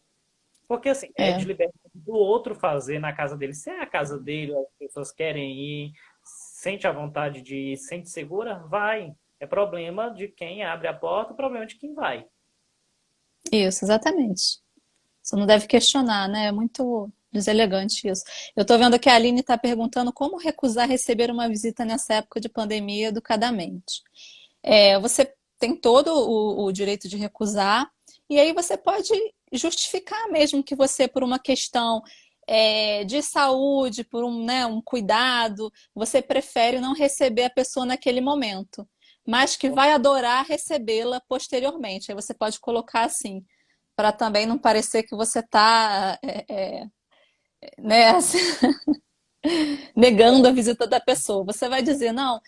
[SPEAKER 1] Porque assim, é de
[SPEAKER 2] É,
[SPEAKER 1] liberdade do outro fazer na casa dele. Se é a casa dele, as pessoas querem ir, sente a vontade de ir, sente segura, vai. É problema de quem abre a porta, problema de quem vai.
[SPEAKER 2] isso, exatamente. Você não deve questionar, né? É muito deselegante isso. Eu estou vendo que a Aline está perguntando como recusar receber uma visita nessa época de pandemia educadamente. Você tem todo o direito de recusar, e aí você pode justificar mesmo que você, por uma questão de saúde, por né, um cuidado, você prefere não receber a pessoa naquele momento, mas que vai adorar recebê-la posteriormente. Aí você pode colocar assim, para também não parecer que você está né, assim, negando a visita da pessoa. Você vai dizer, não,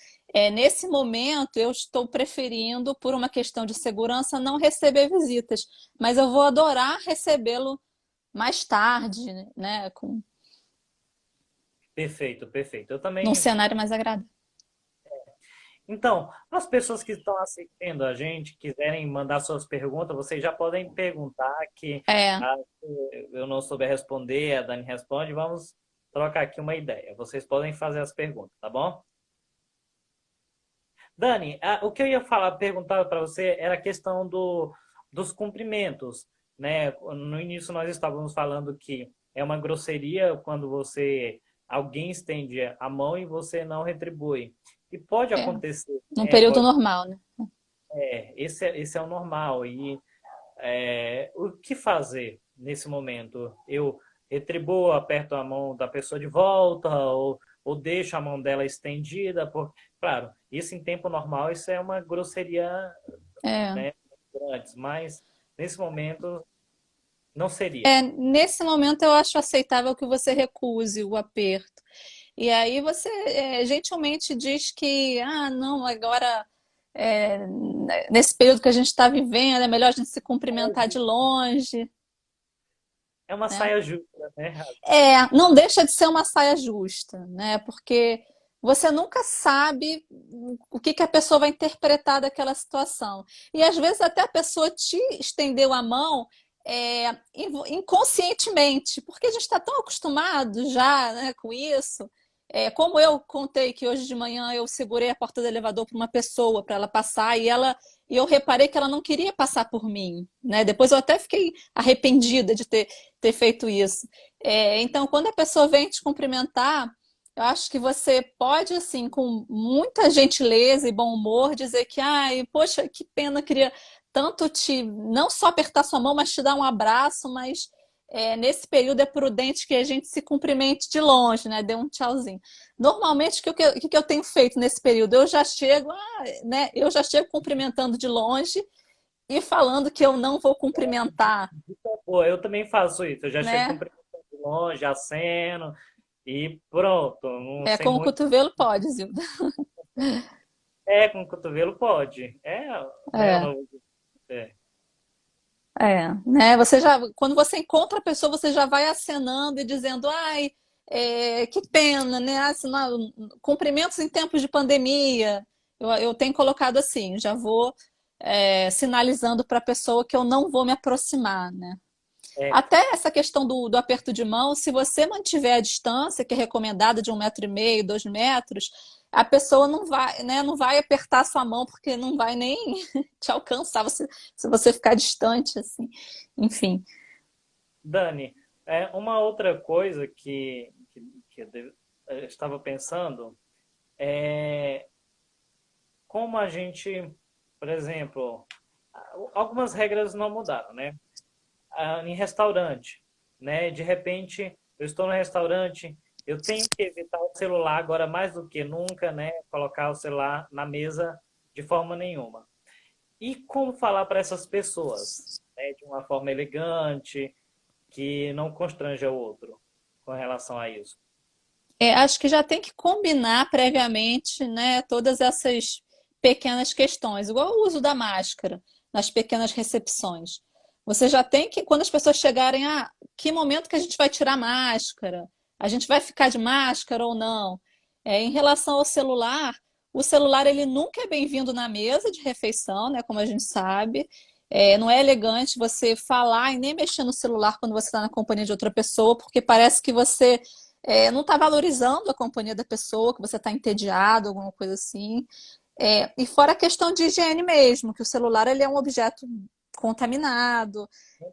[SPEAKER 2] nesse momento eu estou preferindo, por uma questão de segurança, não receber visitas, mas eu vou adorar recebê-lo mais tarde, né,
[SPEAKER 1] Perfeito, perfeito. Eu
[SPEAKER 2] num
[SPEAKER 1] também.
[SPEAKER 2] cenário mais agradável.
[SPEAKER 1] Então, as pessoas que estão assistindo a gente, quiserem mandar suas perguntas, vocês já podem perguntar que
[SPEAKER 2] É,
[SPEAKER 1] ah, eu não souber responder, a Dani responde. Vamos trocar aqui uma ideia. Vocês podem fazer as perguntas, tá bom? Dani, o que eu ia falar, perguntar para você era a questão dos cumprimentos, né? No início nós estávamos falando que é uma grosseria quando alguém estende a mão e você não retribui. E pode
[SPEAKER 2] é,
[SPEAKER 1] acontecer,
[SPEAKER 2] num
[SPEAKER 1] né?
[SPEAKER 2] período normal, né?
[SPEAKER 1] Esse é o normal. E o que fazer nesse momento? Eu retribuo, aperto a mão da pessoa de volta ou deixo a mão dela estendida? Claro, isso em tempo normal, isso é uma grosseria,
[SPEAKER 2] É.
[SPEAKER 1] né, antes, mas nesse momento não seria.
[SPEAKER 2] Nesse momento eu acho aceitável que você recuse o aperto. E aí você gentilmente diz que, não, agora, é, nesse período que a gente está vivendo, é melhor a gente se cumprimentar de longe,
[SPEAKER 1] É uma
[SPEAKER 2] né?
[SPEAKER 1] saia justa, né?
[SPEAKER 2] Não deixa de ser uma saia justa, né? Porque você nunca sabe o que que a pessoa vai interpretar daquela situação. E às vezes até a pessoa te estendeu a mão inconscientemente, porque a gente está tão acostumado já, né, com isso. Como eu contei que hoje de manhã eu segurei a porta do elevador para uma pessoa para ela passar e eu reparei que ela não queria passar por mim, né? Depois eu até fiquei arrependida de ter feito isso. Então, quando a pessoa vem te cumprimentar, Eu acho que você pode, assim, com muita gentileza e bom humor, dizer que, ai, poxa, que pena, queria tanto te, não só apertar sua mão, mas te dar um abraço, mas nesse período é prudente que a gente se cumprimente de longe, né? Dê um tchauzinho. Normalmente, o que eu tenho feito nesse período? Eu já chego, né? Eu já chego cumprimentando de longe e falando que eu não vou cumprimentar,
[SPEAKER 1] Pô, eu também faço isso. Eu já chego
[SPEAKER 2] né?
[SPEAKER 1] cumprimentando de longe, aceno e pronto. Não
[SPEAKER 2] É,
[SPEAKER 1] sei
[SPEAKER 2] com o
[SPEAKER 1] muito.
[SPEAKER 2] cotovelo pode, Zilda.
[SPEAKER 1] É, com o cotovelo pode. É, né?
[SPEAKER 2] É.
[SPEAKER 1] É.
[SPEAKER 2] Né? Você já, quando você encontra a pessoa, você já vai acenando e dizendo, ai, que pena, né? Cumprimentos em tempos de pandemia. Eu tenho colocado assim, já vou sinalizando para a pessoa que eu não vou me aproximar, né?
[SPEAKER 1] É,
[SPEAKER 2] Até essa questão do aperto de mão, se você mantiver a distância, que é recomendada de 1,5 m, 2 metros, a pessoa não vai, né, não vai apertar sua mão porque não vai nem te alcançar se você ficar distante, assim. Enfim.
[SPEAKER 1] Dani, uma outra coisa que eu estava pensando é como a gente, por exemplo, algumas regras não mudaram, né? Em restaurante, né? De repente, eu estou no restaurante, eu tenho que evitar o celular agora mais do que nunca, né? Colocar o celular na mesa de forma nenhuma. E como falar para essas pessoas, né? De uma forma elegante, que não constranja o outro com relação a isso.
[SPEAKER 2] Acho que já tem que combinar previamente, né, todas essas pequenas questões, igual o uso da máscara nas pequenas recepções. Você já tem que, quando as pessoas chegarem, que momento que a gente vai tirar a máscara? A gente vai ficar de máscara ou não? Em relação ao celular, o celular ele nunca é bem-vindo na mesa de refeição, né, como a gente sabe. Não é elegante você falar e nem mexer no celular quando você está na companhia de outra pessoa, porque parece que você não está valorizando a companhia da pessoa, que você está entediado, alguma coisa assim. E fora a questão de higiene mesmo, que o celular ele é um objeto contaminado.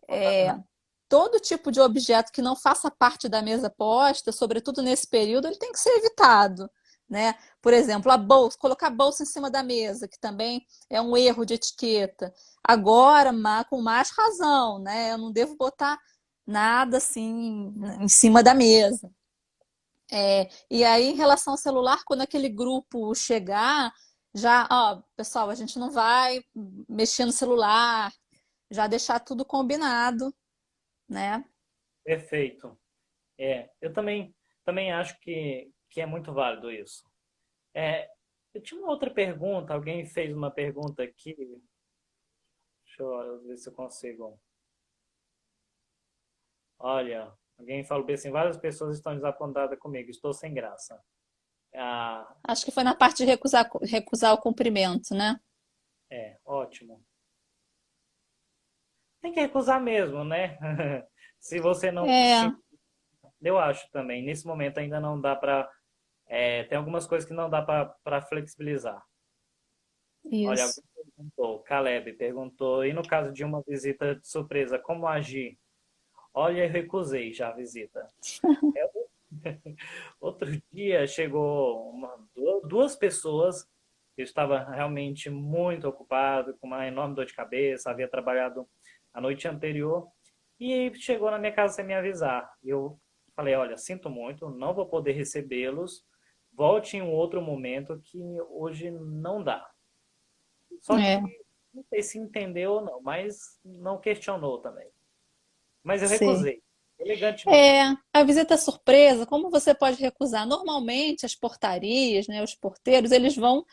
[SPEAKER 2] É, todo tipo de objeto que não faça parte da mesa posta, sobretudo nesse período, ele tem que ser evitado. Né? Por exemplo, a bolsa, colocar a bolsa em cima da mesa, que também é um erro de etiqueta. Agora, com mais razão, né? Eu não devo botar nada assim em cima da mesa. E aí, em relação ao celular, quando aquele grupo chegar, já, ó, pessoal, a gente não vai mexer no celular, já deixar tudo combinado, né?
[SPEAKER 1] Perfeito. Eu também acho que é muito válido isso. É, eu tinha uma outra pergunta, alguém fez uma pergunta aqui, deixa eu ver se eu consigo. Olha, alguém falou bem assim, várias pessoas estão desapontadas comigo, estou sem graça. Ah,
[SPEAKER 2] Acho que foi na parte de recusar o cumprimento, né?
[SPEAKER 1] ótimo. Tem que recusar mesmo, né? Se você não
[SPEAKER 2] É,
[SPEAKER 1] se... Eu acho também, nesse momento ainda não dá para... tem algumas coisas que não dá para flexibilizar. Olha,
[SPEAKER 2] isso.
[SPEAKER 1] alguém perguntou, Caleb perguntou, e no caso de uma visita de surpresa, como agir? Olha, eu recusei já a visita. É, outro dia chegou duas pessoas, eu estava realmente muito ocupado, com uma enorme dor de cabeça, havia trabalhado a noite anterior, e chegou na minha casa sem me avisar. Eu falei, olha, sinto muito, não vou poder recebê-los, volte em um outro momento que hoje não dá. Só que
[SPEAKER 2] É,
[SPEAKER 1] não sei se entendeu ou não, mas não questionou também. Mas eu
[SPEAKER 2] sim.
[SPEAKER 1] recusei, elegantemente.
[SPEAKER 2] A visita surpresa, como você pode recusar? Normalmente, as portarias, né, os porteiros, eles vão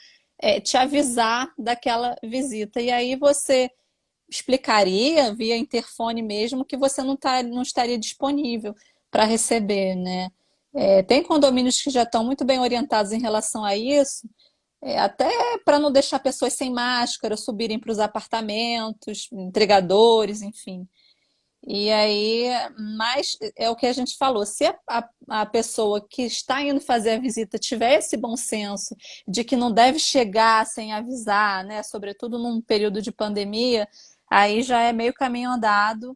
[SPEAKER 2] te avisar daquela visita. E aí você explicaria via interfone mesmo que você não estaria disponível para receber, né? Tem condomínios que já estão muito bem orientados em relação a isso, até para não deixar pessoas sem máscara subirem para os apartamentos, entregadores, enfim. E aí, mas é o que a gente falou, se a pessoa que está indo fazer a visita tiver esse bom senso de que não deve chegar sem avisar, né, sobretudo num período de pandemia, aí já é meio caminho andado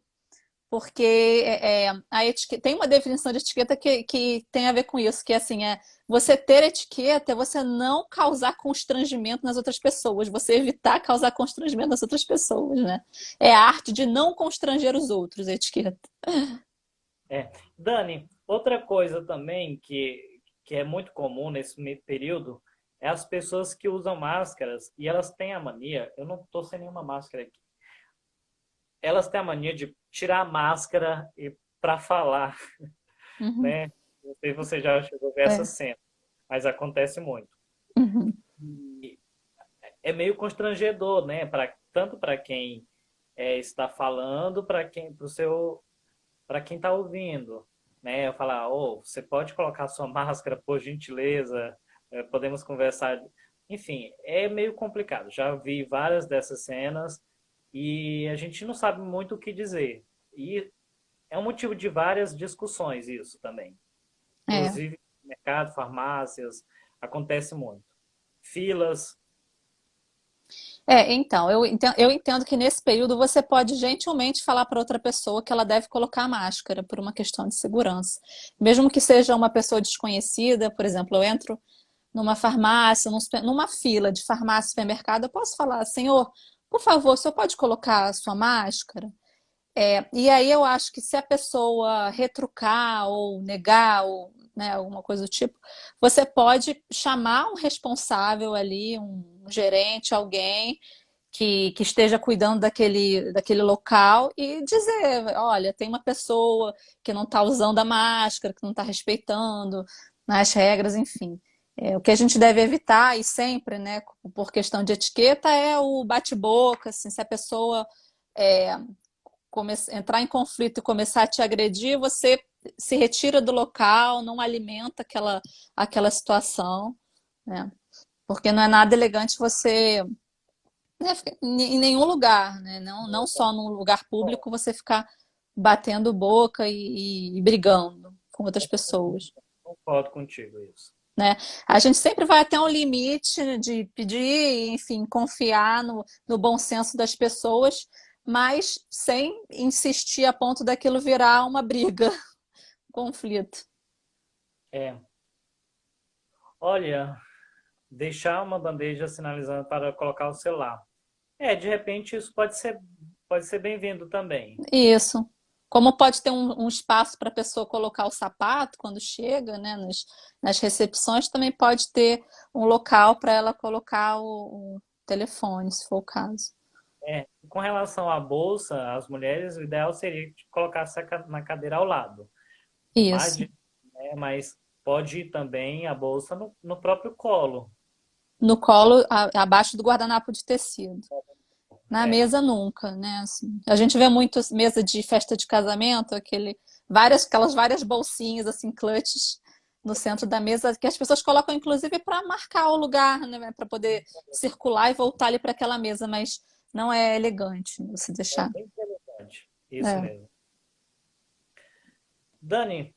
[SPEAKER 2] porque a etiqueta, tem uma definição de etiqueta que tem a ver com isso, que assim, você ter etiqueta é você não causar constrangimento nas outras pessoas, você evitar causar constrangimento nas outras pessoas, né? É a arte de não constranger os outros, a etiqueta.
[SPEAKER 1] É. Dani, outra coisa também que é muito comum nesse período é as pessoas que usam máscaras e elas têm a mania, eu não estou sem nenhuma máscara aqui, elas têm a mania de tirar a máscara e para falar,
[SPEAKER 2] Uhum,
[SPEAKER 1] né? Não sei se você já chegou a ver essa
[SPEAKER 2] é,
[SPEAKER 1] cena, mas acontece muito.
[SPEAKER 2] uhum,
[SPEAKER 1] E é meio constrangedor, né? Tanto para quem está falando, para quem está ouvindo, né? Eu falar, você pode colocar sua máscara, por gentileza, podemos conversar. Enfim, é meio complicado. Já vi várias dessas cenas e a gente não sabe muito o que dizer. E é um motivo de várias discussões isso também.
[SPEAKER 2] é.
[SPEAKER 1] Inclusive, no mercado, farmácias, acontece muito. Filas,
[SPEAKER 2] Então, eu entendo que nesse período você pode gentilmente falar para outra pessoa que ela deve colocar a máscara por uma questão de segurança. Mesmo que seja uma pessoa desconhecida, por exemplo, eu entro numa farmácia, numa fila de farmácia, supermercado, eu posso falar, senhor, por favor, o senhor pode colocar a sua máscara? E aí eu acho que se a pessoa retrucar ou negar ou né, alguma coisa do tipo, você pode chamar um responsável ali, um gerente, alguém que esteja cuidando daquele local e dizer, olha, tem uma pessoa que não está usando a máscara, que não está respeitando né, as regras, enfim. O que a gente deve evitar, e sempre, né, por questão de etiqueta, é o bate-boca, assim, se a pessoa é, entrar em conflito e começar a te agredir, você se retira do local, não alimenta aquela situação, né? Porque não é nada elegante você né, em nenhum lugar, né? Não só num lugar público você ficar batendo boca e brigando com outras pessoas.
[SPEAKER 1] concordo contigo isso.
[SPEAKER 2] Né? A gente sempre vai até um limite de pedir, enfim, confiar no bom senso das pessoas, mas sem insistir a ponto daquilo virar uma briga, um conflito.
[SPEAKER 1] É, olha, deixar uma bandeja sinalizando para colocar o celular. De repente isso pode ser bem-vindo também.
[SPEAKER 2] Isso. Como pode ter um espaço para a pessoa colocar o sapato quando chega, né? Nas recepções também pode ter um local para ela colocar o telefone, se for o caso.
[SPEAKER 1] Com relação à bolsa, as mulheres, o ideal seria que colocasse na cadeira ao lado. Mas,
[SPEAKER 2] Isso.
[SPEAKER 1] mas pode ir também a bolsa no próprio colo.
[SPEAKER 2] No colo, abaixo do guardanapo de tecido. Na
[SPEAKER 1] É,
[SPEAKER 2] mesa nunca, né? Assim, a gente vê muito mesa de festa de casamento, aquelas várias bolsinhas assim, clutches no centro da mesa que as pessoas colocam inclusive para marcar o lugar, né? Para poder circular e voltar ali para aquela mesa, mas não é elegante você
[SPEAKER 1] é
[SPEAKER 2] deixar.
[SPEAKER 1] bem interessante. Isso
[SPEAKER 2] É.
[SPEAKER 1] mesmo. Dani,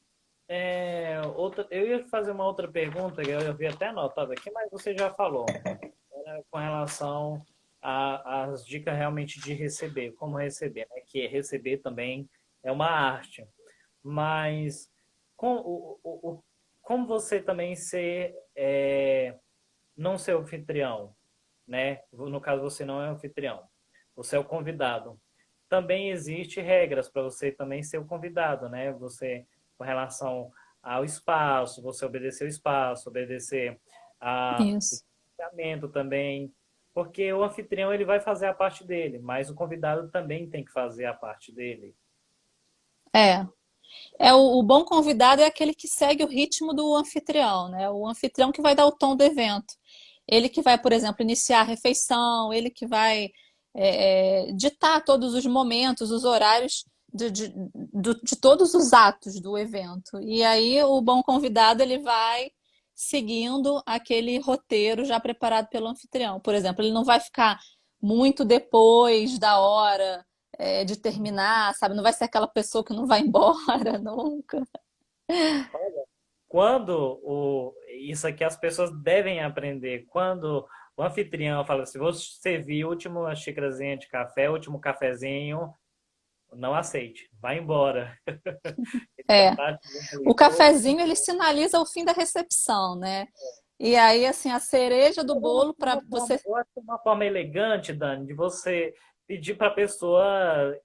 [SPEAKER 1] eu ia fazer uma outra pergunta, que eu havia até anotado aqui, mas você já falou. Com relação às dicas realmente de receber, como receber, né? Que receber também é uma arte. Mas com, como você também não ser anfitrião, né? No caso, você não é anfitrião, você é o convidado. Também existe regras para você também ser o convidado, né? Você, com relação ao espaço, você obedecer o espaço, obedecer o
[SPEAKER 2] Isso.
[SPEAKER 1] distanciamento também, porque o anfitrião ele vai fazer a parte dele, mas o convidado também tem que fazer a parte dele.
[SPEAKER 2] É. O bom convidado é aquele que segue o ritmo do anfitrião, né? O anfitrião que vai dar o tom do evento. Ele que vai, por exemplo, iniciar a refeição, ele que vai ditar todos os momentos, os horários de todos os atos do evento. E aí o bom convidado ele vai seguindo aquele roteiro já preparado pelo anfitrião. Por exemplo, ele não vai ficar muito depois da hora de terminar, sabe? Não vai ser aquela pessoa que não vai embora nunca.
[SPEAKER 1] Quando isso aqui as pessoas devem aprender, quando o anfitrião fala assim, vou servir a última xícarazinha de café, último cafezinho, não aceite, vai embora. Ele já
[SPEAKER 2] É.
[SPEAKER 1] tá dizendo ali,
[SPEAKER 2] O
[SPEAKER 1] "Pô,
[SPEAKER 2] cafezinho ele sinaliza o fim da recepção, né? E aí, assim, a cereja do bolo para você.
[SPEAKER 1] eu acho uma forma elegante, Dani, de você pedir para a pessoa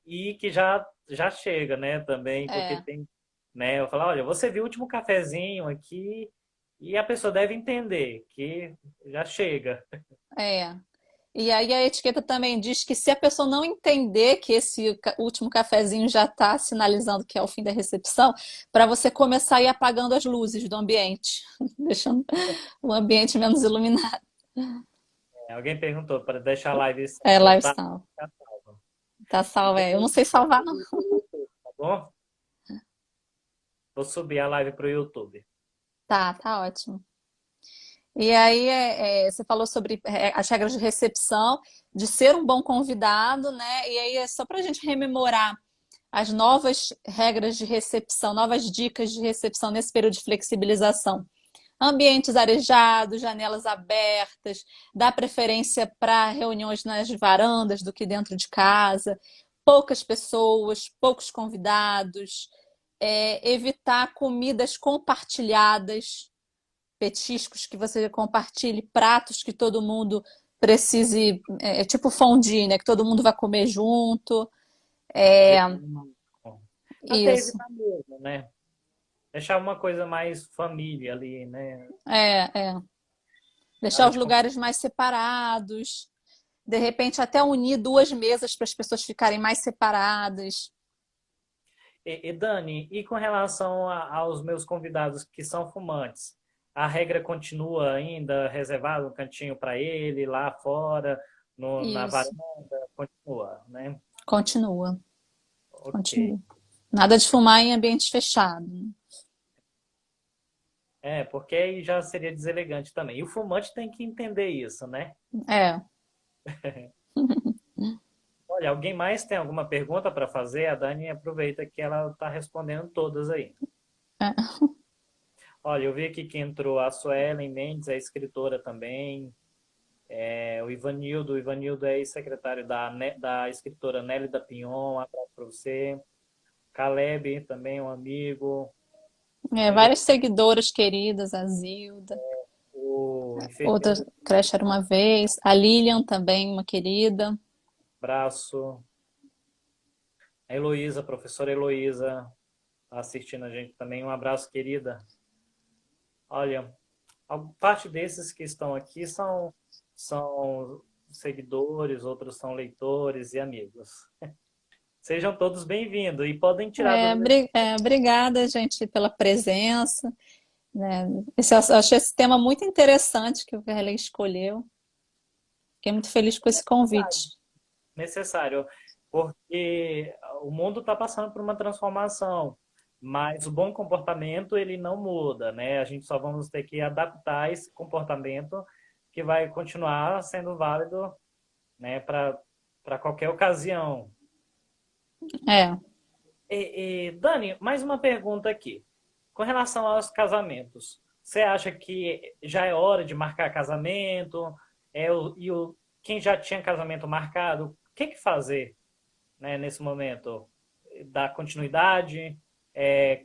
[SPEAKER 1] ir que já chega, né, também, porque
[SPEAKER 2] É,
[SPEAKER 1] tem, né, eu falo, olha, você viu o último cafezinho aqui e a pessoa deve entender que já chega.
[SPEAKER 2] é. E aí a etiqueta também diz que se a pessoa não entender que esse último cafezinho já está sinalizando que é o fim da recepção, para você começar a ir apagando as luzes do ambiente, deixando o ambiente menos iluminado.
[SPEAKER 1] Alguém perguntou para deixar a live
[SPEAKER 2] É
[SPEAKER 1] salva, tá?
[SPEAKER 2] lifestyle.
[SPEAKER 1] Tá salva.
[SPEAKER 2] Tá salvo, é. Eu não
[SPEAKER 1] Depois
[SPEAKER 2] sei
[SPEAKER 1] vou
[SPEAKER 2] salvar, não.
[SPEAKER 1] subir pro YouTube, tá bom? Vou subir a live pro YouTube.
[SPEAKER 2] Tá ótimo. E aí você falou sobre as regras de recepção, de ser um bom convidado, né? E aí é só para a gente rememorar as novas regras de recepção, novas dicas de recepção nesse período de flexibilização. Ambientes arejados, janelas abertas, dá preferência para reuniões nas varandas do que dentro de casa, poucas pessoas, poucos convidados, evitar comidas compartilhadas, petiscos que você compartilhe, pratos que todo mundo precise, tipo fondue, né? Que todo mundo vai comer junto. É,
[SPEAKER 1] Evitar- Até
[SPEAKER 2] isso.
[SPEAKER 1] evitar mesmo, né? Deixar uma coisa mais família ali, né?
[SPEAKER 2] É. Deixar
[SPEAKER 1] Nada
[SPEAKER 2] os
[SPEAKER 1] de
[SPEAKER 2] lugares mais separados. De repente, até unir duas mesas para as pessoas ficarem mais separadas.
[SPEAKER 1] Dani, e com relação aos meus convidados que são fumantes, a regra continua ainda reservada um cantinho para ele lá fora, na
[SPEAKER 2] Isso.
[SPEAKER 1] varanda, continua, né?
[SPEAKER 2] Continua.
[SPEAKER 1] Ok.
[SPEAKER 2] Continua. Nada de fumar em ambiente fechado.
[SPEAKER 1] É, porque aí já seria deselegante também. E o fumante tem que entender isso, né?
[SPEAKER 2] É.
[SPEAKER 1] Olha, alguém mais tem alguma pergunta para fazer? A Dani aproveita que ela está respondendo todas aí.
[SPEAKER 2] É.
[SPEAKER 1] Olha, eu vi aqui que entrou a Suelen Mendes, é escritora também. O Ivanildo é ex-secretário da escritora Nélida Pinhon, um abraço para você. Caleb, também um amigo. Ainda
[SPEAKER 2] Várias seguidoras queridas, a Zilda,
[SPEAKER 1] o
[SPEAKER 2] outra
[SPEAKER 1] enfermeiro,
[SPEAKER 2] creche era uma vez, a Lilian também, uma querida.
[SPEAKER 1] abraço. A Heloísa, professora Heloísa, tá assistindo a gente também. Um abraço, querida. Olha, parte desses que estão aqui são seguidores, outros são leitores e amigos. Sejam todos bem-vindos e podem tirar dúvidas.
[SPEAKER 2] Obrigada, gente, pela presença, né? Eu achei esse tema muito interessante que o Verley escolheu. Fiquei muito feliz com esse convite.
[SPEAKER 1] Necessário, porque o mundo está passando por uma transformação, mas o bom comportamento ele não muda, né? A gente só vamos ter que adaptar esse comportamento que vai continuar sendo válido, né, para qualquer ocasião.
[SPEAKER 2] É.
[SPEAKER 1] Dani, mais uma pergunta aqui. Com relação aos casamentos, você acha que já é hora de marcar casamento? Quem já tinha casamento marcado, o que fazer, né, nesse momento? Dar continuidade? É,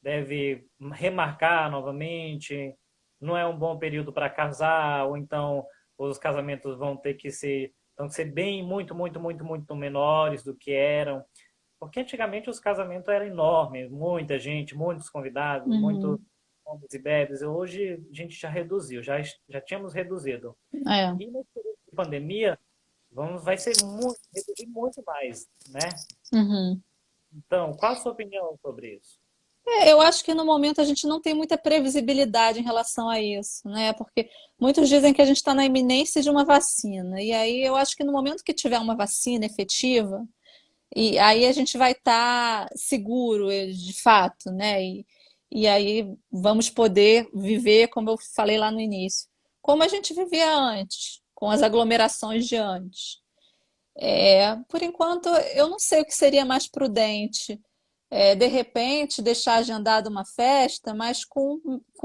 [SPEAKER 1] deve remarcar novamente? Não é um bom período para casar? Ou então os casamentos vão ser bem, muito, muito, muito, muito menores do que eram? Porque antigamente os casamentos eram enormes, muita gente, muitos convidados, muitos
[SPEAKER 2] Uhum.
[SPEAKER 1] homens e bebês. Hoje a gente já reduziu, já tínhamos reduzido.
[SPEAKER 2] É.
[SPEAKER 1] E no período de pandemia, vai ser muito, reduzir muito mais, né?
[SPEAKER 2] Uhum.
[SPEAKER 1] Então, qual a sua opinião sobre isso?
[SPEAKER 2] Eu acho que no momento a gente não tem muita previsibilidade em relação a isso, né? Porque muitos dizem que a gente está na iminência de uma vacina. E aí eu acho que no momento que tiver uma vacina efetiva, e aí a gente vai estar seguro, de fato, né? E aí vamos poder viver, como eu falei lá no início, como a gente vivia antes, com as aglomerações de antes. Por enquanto, eu não sei o que seria mais prudente. De repente, deixar agendada uma festa, mas com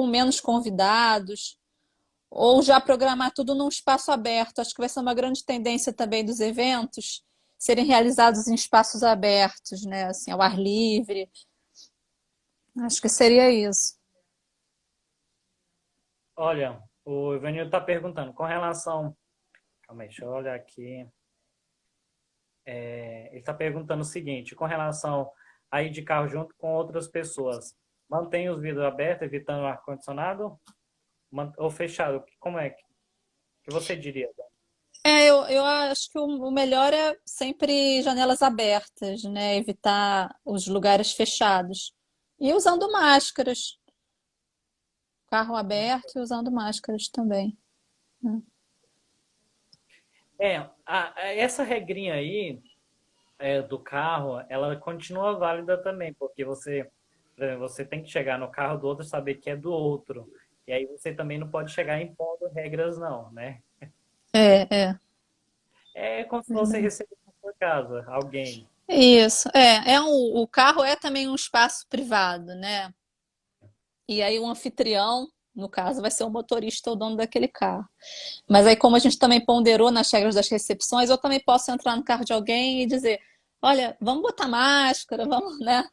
[SPEAKER 2] menos convidados, ou já programar tudo num espaço aberto. Acho que vai ser uma grande tendência também dos eventos serem realizados em espaços abertos, né? Assim, ao ar livre. Acho que seria isso.
[SPEAKER 1] Olha, o Ivanildo está perguntando, com relação... Calma aí, deixa eu olhar aqui. Ele está perguntando o seguinte, com relação a ir de carro junto com outras pessoas, mantém os vidros abertos, evitando o ar-condicionado? Ou fechado? Como é que você diria?
[SPEAKER 2] Eu acho que o melhor é sempre janelas abertas, né? Evitar os lugares fechados. E usando máscaras. Carro aberto e usando máscaras também. Né?
[SPEAKER 1] Essa regrinha aí do carro, ela continua válida também, porque por exemplo, você tem que chegar no carro do outro e saber que é do outro. E aí você também não pode chegar impondo regras, não, né?
[SPEAKER 2] É.
[SPEAKER 1] É como se você
[SPEAKER 2] Verdade.
[SPEAKER 1] receber na sua casa alguém.
[SPEAKER 2] Isso, o carro é também um espaço privado, né? E aí o anfitrião, no caso, vai ser o motorista ou o dono daquele carro. Mas aí, como a gente também ponderou nas regras das recepções, eu também posso entrar no carro de alguém e dizer, olha, vamos botar máscara, vamos, né?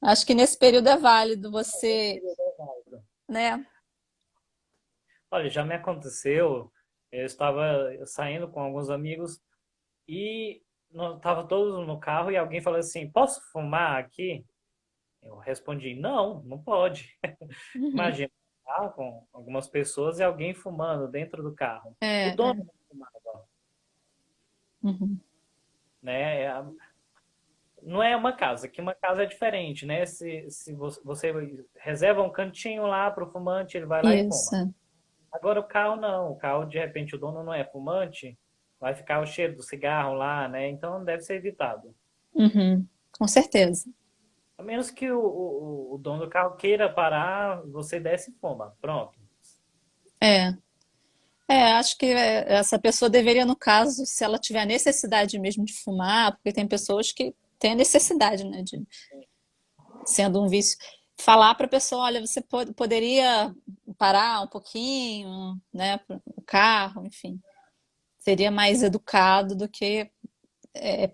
[SPEAKER 2] Acho que nesse período é válido você, né?
[SPEAKER 1] Olha, já me aconteceu, eu estava saindo com alguns amigos e estava todos no carro e alguém falou assim, posso fumar aqui? Eu respondi, não, não pode.
[SPEAKER 2] Uhum.
[SPEAKER 1] Imagina, tá com algumas pessoas e alguém fumando dentro do carro. O
[SPEAKER 2] É,
[SPEAKER 1] dono
[SPEAKER 2] é.
[SPEAKER 1] não fumava,
[SPEAKER 2] Uhum.
[SPEAKER 1] né? Não é uma casa, que uma casa é diferente, né? Se você reserva um cantinho lá para o fumante, ele vai lá e fuma.
[SPEAKER 2] Isso.
[SPEAKER 1] Agora o carro não, o carro de repente o dono não é fumante, vai ficar o cheiro do cigarro lá, né? Então deve ser evitado.
[SPEAKER 2] Uhum. Com certeza.
[SPEAKER 1] A menos que o dono do carro queira parar, você desce e fuma. Pronto.
[SPEAKER 2] É. Acho que essa pessoa deveria, no caso, se ela tiver a necessidade mesmo de fumar, porque tem pessoas que têm a necessidade, né, de sendo um vício, falar para a pessoa, olha, você poderia parar um pouquinho, né, o carro, enfim. Seria mais educado do que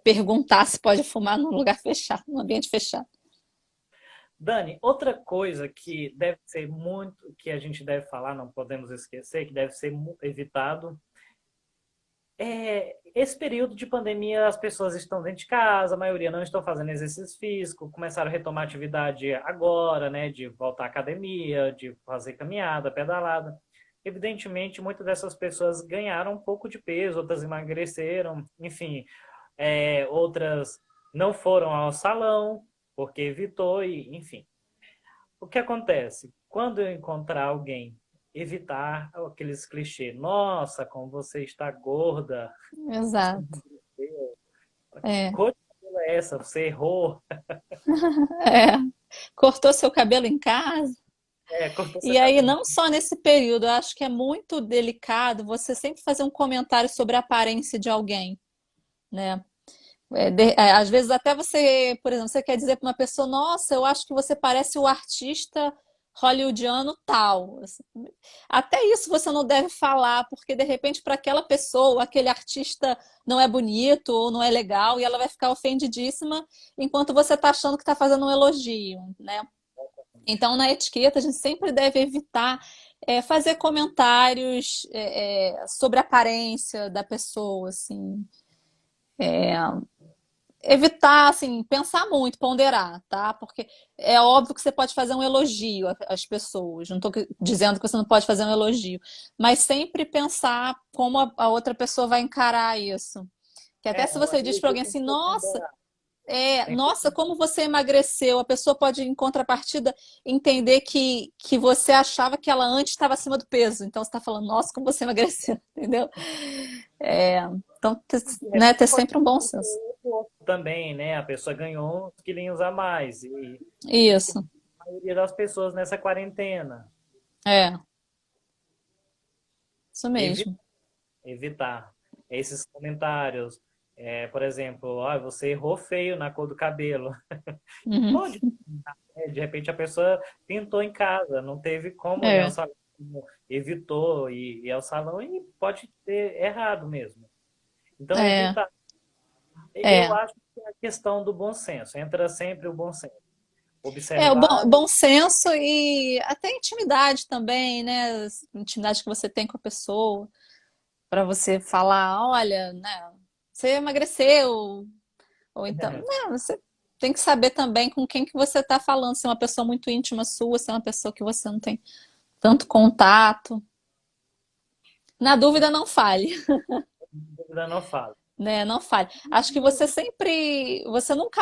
[SPEAKER 2] perguntar se pode fumar num lugar fechado, num ambiente fechado.
[SPEAKER 1] Dani, outra coisa que deve ser muito, que a gente deve falar, não podemos esquecer, que deve ser evitado, esse período de pandemia as pessoas estão dentro de casa, a maioria não estão fazendo exercício físico, começaram a retomar atividade agora, né, de voltar à academia, de fazer caminhada, pedalada. Evidentemente, muitas dessas pessoas ganharam um pouco de peso, outras emagreceram, enfim, outras não foram ao salão porque evitou e, enfim. O que acontece? Quando eu encontrar alguém, evitar aqueles clichês. Nossa, como você está gorda. Você
[SPEAKER 2] Exato.
[SPEAKER 1] emagreceu. Que
[SPEAKER 2] É,
[SPEAKER 1] cor de cabelo é essa? Você errou.
[SPEAKER 2] é. Cortou seu cabelo em casa?
[SPEAKER 1] Cortou seu
[SPEAKER 2] E aí,
[SPEAKER 1] cabelo.
[SPEAKER 2] não só nesse período, eu acho que é muito delicado você sempre fazer um comentário sobre a aparência de alguém, né? Às vezes até você, por exemplo, você quer dizer para uma pessoa, nossa, eu acho que você parece o artista hollywoodiano tal. Assim, até isso você não deve falar, porque de repente para aquela pessoa, aquele artista não é bonito ou não é legal e ela vai ficar ofendidíssima, enquanto você está achando que está fazendo um elogio, né? Então, na etiqueta, a gente sempre deve evitar fazer comentários sobre a aparência da pessoa, assim. Evitar, assim, pensar muito, ponderar, tá? Porque é óbvio que você pode fazer um elogio às pessoas. Não estou dizendo que você não pode fazer um elogio, mas sempre pensar como a outra pessoa vai encarar isso. Que até se
[SPEAKER 1] Um
[SPEAKER 2] você diz para
[SPEAKER 1] elogio
[SPEAKER 2] alguém
[SPEAKER 1] tem que
[SPEAKER 2] assim,
[SPEAKER 1] ser
[SPEAKER 2] nossa,
[SPEAKER 1] ponderado. Tem que
[SPEAKER 2] nossa, como você emagreceu. A pessoa pode, em contrapartida, entender que você achava que ela antes estava acima do peso. Então você está falando, nossa, como você emagreceu, entendeu? É, então,
[SPEAKER 1] de
[SPEAKER 2] né,
[SPEAKER 1] repente
[SPEAKER 2] ter
[SPEAKER 1] pode
[SPEAKER 2] sempre um bom senso.
[SPEAKER 1] também, né? A pessoa ganhou uns quilinhos a mais. E isso que
[SPEAKER 2] Isso,
[SPEAKER 1] a maioria das pessoas nessa quarentena.
[SPEAKER 2] é, isso
[SPEAKER 1] Evi-
[SPEAKER 2] mesmo.
[SPEAKER 1] Evitar esses comentários. Por exemplo, você errou feio na cor do cabelo.
[SPEAKER 2] Uhum,
[SPEAKER 1] Pode, né? De repente a pessoa pintou em casa, não teve como ir ao
[SPEAKER 2] é,
[SPEAKER 1] salão, evitou ir ao salão e pode ter errado mesmo. Então,
[SPEAKER 2] é,
[SPEAKER 1] evitar. Eu
[SPEAKER 2] É.
[SPEAKER 1] acho que é a questão do bom senso, entra sempre o bom senso.
[SPEAKER 2] O
[SPEAKER 1] Observar,
[SPEAKER 2] bom senso e até intimidade também, né? Intimidade que você tem com a pessoa, para você falar, olha, né? Você emagreceu, ou então, não, você tem que saber também com quem que você está falando, se é uma pessoa muito íntima sua, se é uma pessoa que você não tem tanto contato. Na dúvida, não fale,
[SPEAKER 1] dúvida não falo.
[SPEAKER 2] né? Não fale. Acho que você sempre, você nunca